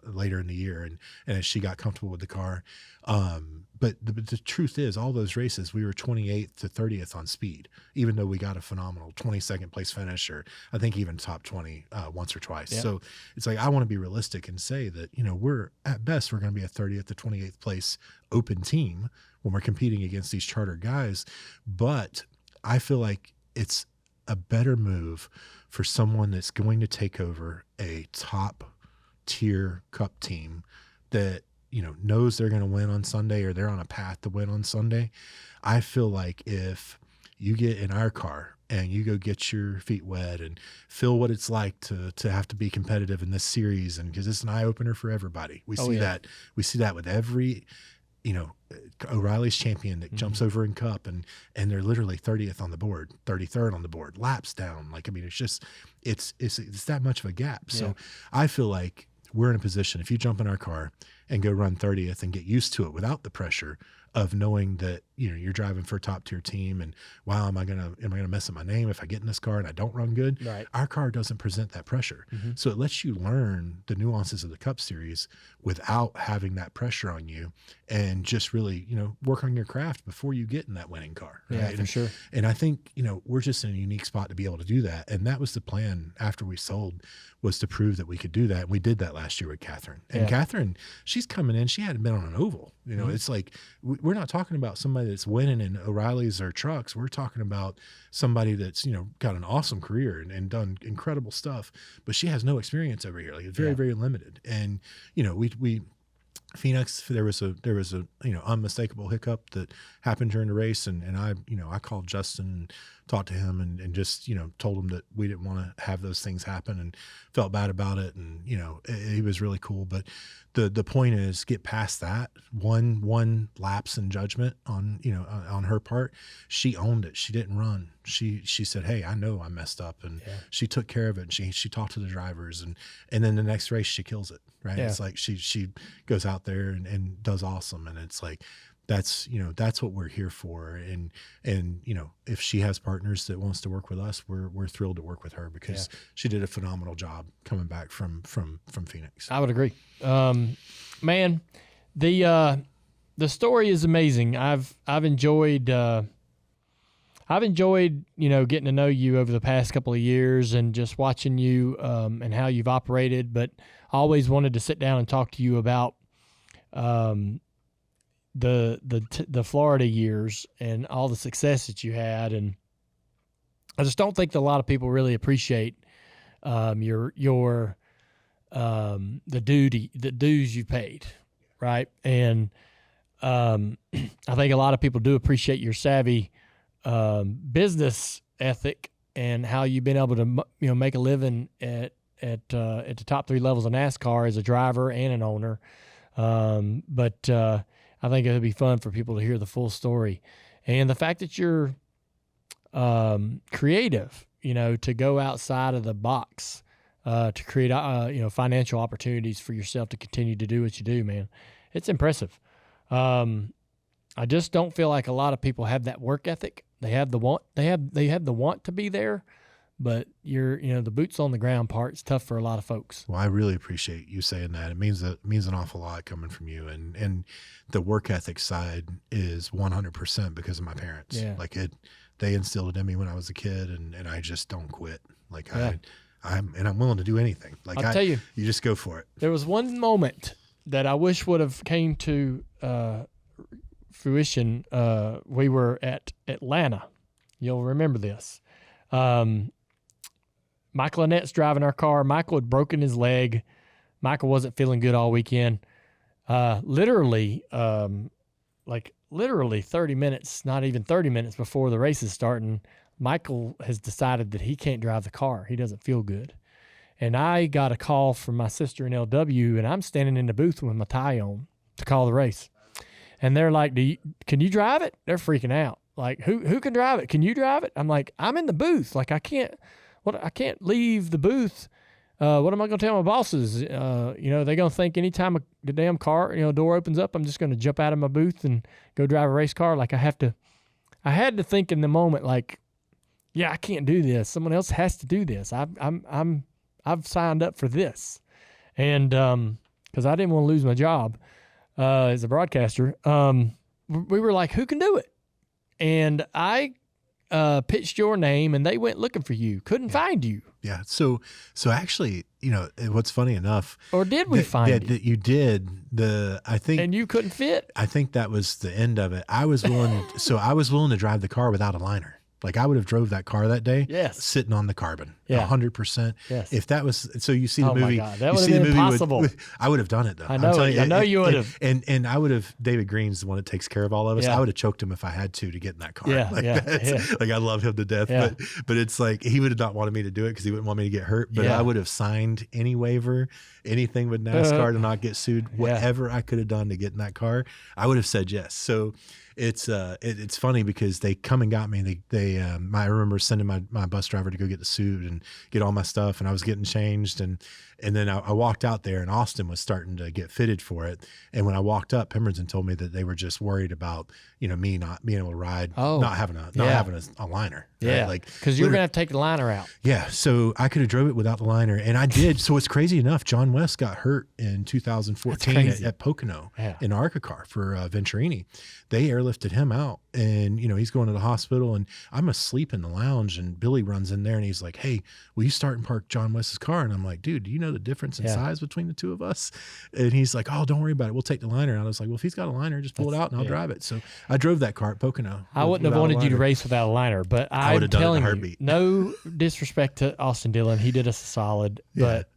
later in the year and as she got comfortable with the car. But the truth is, all those races, we were 28th to 30th on speed, even though we got a phenomenal 22nd place finish, or I think even top 20 once or twice. Yeah. So it's like, I want to be realistic and say that, we're at best, we're going to be a 30th to 28th place open team when we're competing against these charter guys. But I feel like it's a better move for someone that's going to take over a top tier Cup team that, knows they're going to win on Sunday, or they're on a path to win on Sunday. I feel like if you get in our car and you go get your feet wet and feel what it's like to have to be competitive in this series, and because it's an eye opener for everybody. We see that with every, O'Reilly's champion that jumps over in Cup and they're literally 30th on the board, 33rd on the board, laps down. Like, I mean, it's that much of a gap. So I feel like we're in a position, if you jump in our car and go run 30th and get used to it without the pressure of knowing that, you're driving for a top tier team and wow, am I going to mess up my name if I get in this car and I don't run good? Right. Our car doesn't present that pressure. So it lets you learn the nuances of the Cup Series without having that pressure on you, and just really, work on your craft before you get in that winning car. Right? Yeah, for sure. And I think, we're just in a unique spot to be able to do that. And that was the plan after we sold, was to prove that we could do that. And we did that last year with Catherine. And Catherine, she's coming in, she hadn't been on an oval. It's like, we're not talking about somebody that's winning in O'Reilly's or trucks. We're talking about somebody that's, got an awesome career and done incredible stuff, but she has no experience over here. Like, it's very, very limited. And, we Phoenix, there was a unmistakable hiccup that happened during the race, and I called Justin and talked to him and just told him that we didn't want to have those things happen, and felt bad about it, and he was really cool. But the point is, get past that one lapse in judgment on on her part. She owned it. She didn't run. She said, hey, I know I messed up, and she took care of it. And she talked to the drivers, and then the next race she kills it. Right. It's like she goes out there and does awesome. And it's like, that's what we're here for. And if she has partners that wants to work with us, we're thrilled to work with her, because she did a phenomenal job coming back from Phoenix. I would agree. Man, the story is amazing. I've enjoyed getting to know you over the past couple of years and just watching you and how you've operated, but I always wanted to sit down and talk to you about the Florida years and all the success that you had. And I just don't think that a lot of people really appreciate the dues you paid, right? And I think a lot of people do appreciate your savvy business ethic and how you've been able to make a living at at the top 3 levels of NASCAR as a driver and an owner. But I think it would be fun for people to hear the full story. And the fact that you're creative, to go outside of the box, to create, financial opportunities for yourself to continue to do what you do, man. It's impressive. I just don't feel like a lot of people have that work ethic. They have the want. They have the want to be there, but the boots on the ground part's tough for a lot of folks. Well, I really appreciate you saying that. It means an awful lot coming from you, and the work ethic side is 100% because of my parents. Yeah. Like they instilled it in me when I was a kid, and I just don't quit. Like I'm willing to do anything. Like I'll tell you just go for it. There was one moment that I wish would have came to fruition. We were at Atlanta. You'll remember this. Michael Annette's driving our car. Michael had broken his leg. Michael wasn't feeling good all weekend. Literally 30 minutes, not even 30 minutes before the race is starting, Michael has decided that he can't drive the car. He doesn't feel good. And I got a call from my sister in LW, and I'm standing in the booth with my tie on to call the race. And they're like, can you drive it? They're freaking out. Like, who can drive it? Can you drive it? I'm like, I'm in the booth. Like, I can't leave the booth. What am I going to tell my bosses? They're going to think anytime the damn car, door opens up, I'm just going to jump out of my booth and go drive a race car. Like, I had to think in the moment, like, yeah, I can't do this. Someone else has to do this. I've signed up for this. And, cause I didn't want to lose my job, as a broadcaster. We were like, who can do it? And I pitched your name, and they went looking for you. Couldn't find you. Yeah. So actually, what's funny enough, or did we find you? That you did. I think, and you couldn't fit. I think that was the end of it. I was willing to drive the car without a liner. Like I would have drove that car that day, sitting on the carbon, 100%. Yes. If that was, so you see the movie, my God, that would have been impossible. I would have done it though. I know you would have. And I would have, David Green's the one that takes care of all of us. Yeah. I would have choked him if I had to get in that car. Yeah. Like I love him to death, but it's like, he would have not wanted me to do it because he wouldn't want me to get hurt, but I would have signed any waiver, anything with NASCAR to not get sued, whatever I could have done to get in that car, I would have said yes. So it's funny because they come and got me. I remember sending my bus driver to go get the suit and get all my stuff, and I was getting changed, and then I walked out there, and Austin was starting to get fitted for it. And when I walked up, Pemberton told me that they were just worried about me not being able to ride, not having a liner. Yeah, right? Like because you're gonna have to take the liner out. Yeah, so I could have drove it without the liner, and I did. So it's crazy enough. John West got hurt in 2014 at Pocono in ARCA car for Venturini. They airlifted him out, and he's going to the hospital, and I'm asleep in the lounge, and Billy runs in there, and he's like, "Hey, will you start and park John West's car?" And I'm like, "Dude, do you know the difference in size between the two of us?" And he's like, "Oh, don't worry about it. We'll take the liner." And I was like, "Well, if he's got a liner, just pull it out, and I'll drive it." So I drove that car at Pocono. I wouldn't have wanted you to race without a liner, but I would have done it in a heartbeat. No disrespect to Austin Dillon, he did us a solid, but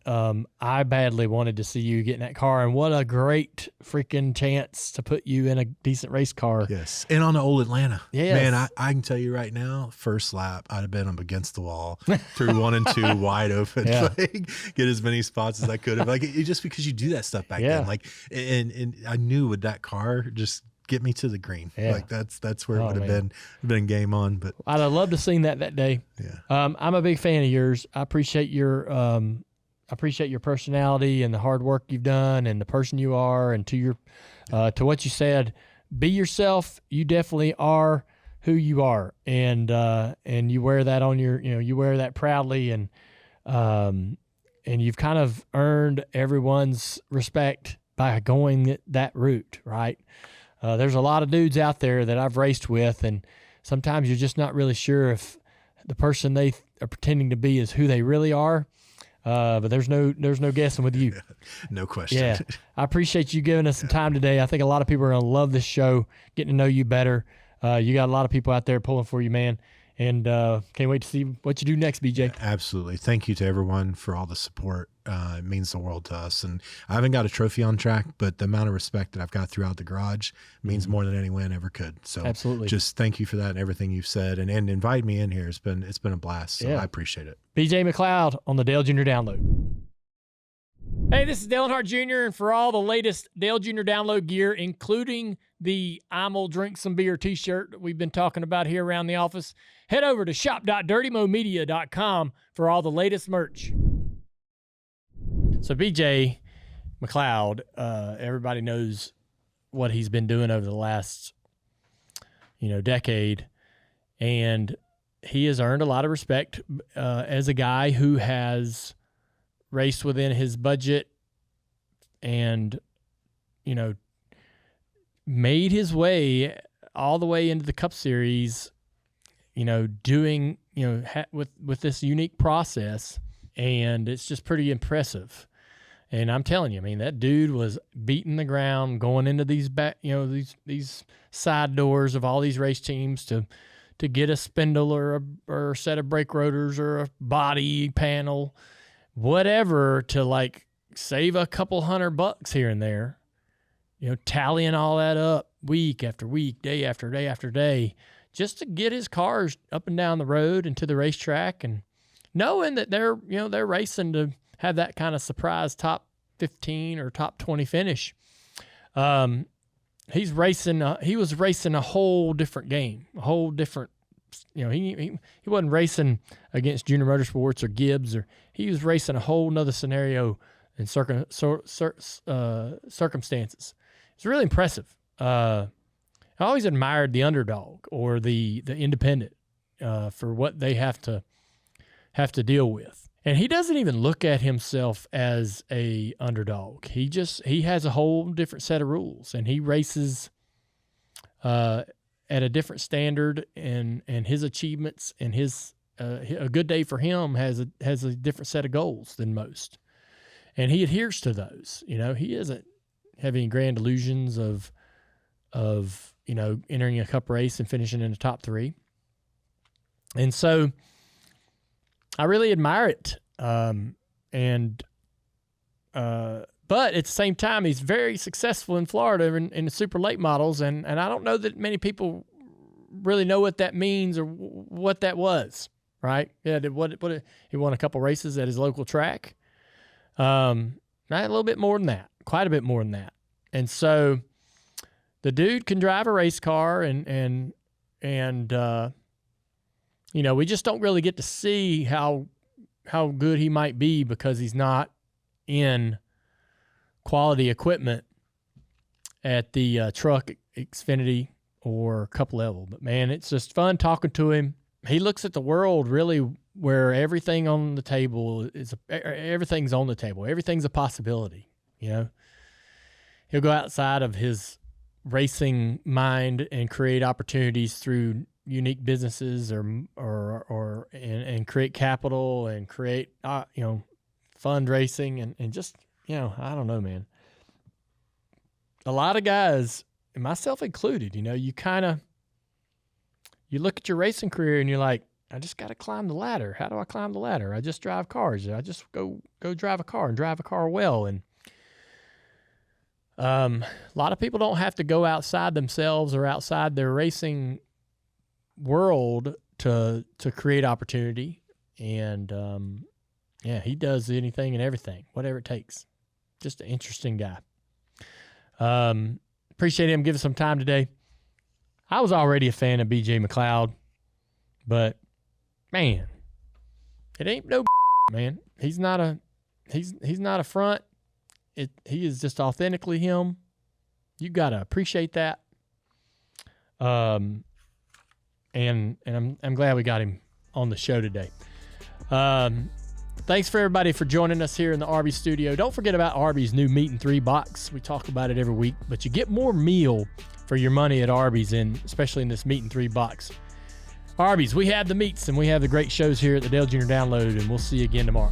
I badly wanted to see you get in that car, and what a great freaking chance to put you in a decent race car. Yes, and on the old Atlanta. Yes. Man, I can tell you right now, first lap, I'd have been up against the wall through 1 and 2 wide open, like, get as many spots as I could have. Like just because you do that stuff back then, like, and I knew with that car, just get me to the green. Like that's where it would have been game on. But I'd have loved to have seen that day. Yeah. I'm a big fan of yours. I appreciate your personality and the hard work you've done and the person you are, and to what you said. Be yourself. You definitely are who you are, and you wear that on your, you wear that proudly, and you've kind of earned everyone's respect by going that route, right? There's a lot of dudes out there that I've raced with, and sometimes you're just not really sure if the person they are pretending to be is who they really are. But there's no guessing with you. No question. Yeah. I appreciate you giving us some time today. I think a lot of people are going to love this show, getting to know you better. You got a lot of people out there pulling for you, man. And can't wait to see what you do next, BJ. Absolutely. Thank you to everyone for all the support. It means the world to us. And I haven't got a trophy on track, but the amount of respect that I've got throughout the garage means more than any win ever could. So absolutely, just thank you for that and everything you've said, and invite me in here. It's been a blast. So I appreciate it. BJ McLeod on the Dale Jr. Download. Hey, this is Dale Earnhardt Jr., and for all the latest Dale Jr. download gear, including the I'm Drink Some Beer t-shirt that we've been talking about here around the office, head over to shop.dirtymomedia.com for all the latest merch. So BJ McLeod, everybody knows what he's been doing over the last, decade, and he has earned a lot of respect as a guy who has raced within his budget and, made his way all the way into the Cup Series, doing, with this unique process. And it's just pretty impressive. And I'm telling you, that dude was beating the ground, going into these back, these side doors of all these race teams to get a spindle or a set of brake rotors or a body panel, whatever, to save a couple $100 here and there, tallying all that up week after week, day after day after day, just to get his cars up and down the road and to the racetrack, and knowing that they're racing to have that kind of surprise top 15 or top 20 finish. He was racing a whole different game, a whole different, he wasn't racing against Junior Motorsports or Gibbs, or he was racing a whole nother scenario and circumstances. It's really impressive. I always admired the underdog or the independent for what they have to deal with. And he doesn't even look at himself as a underdog. He has a whole different set of rules, and he races at a different standard, and his achievements and his a good day for him has a different set of goals than most, and he adheres to those. He doesn't have any grand illusions of entering a Cup race and finishing in the top 3, and so I really admire it. But at the same time, he's very successful in Florida in the super late models, and I don't know that many people really know what that means or what that was, right? Yeah, he won a couple races at his local track. Not a little bit more than that, quite a bit more than that. And so the dude can drive a race car, and we just don't really get to see how good he might be because he's not in quality equipment at the truck Xfinity or Cup level. But man, it's just fun talking to him. He looks at the world really where everything's on the table. Everything's a possibility. He'll go outside of his racing mind and create opportunities through unique businesses and create capital and create fundraising and just I don't know, man. A lot of guys, and myself included, you look at your racing career and you're like, I just got to climb the ladder. How do I climb the ladder? I just drive cars. I just go drive a car and drive a car well. And a lot of people don't have to go outside themselves or outside their racing world to create opportunity. And he does anything and everything, whatever it takes. Just an interesting guy. Appreciate him giving some time today. I was already a fan of BJ McLeod, but man, it ain't no man. He's not a front. He is just authentically him. You gotta appreciate that. And I'm glad we got him on the show today. Thanks for everybody for joining us here in the Arby's studio. Don't forget about Arby's new Meat and 3 box. We talk about it every week, but you get more meal for your money at Arby's, and especially in this Meat and 3 box. Arby's, we have the meats and we have the great shows here at the Dale Jr. Download, and we'll see you again tomorrow.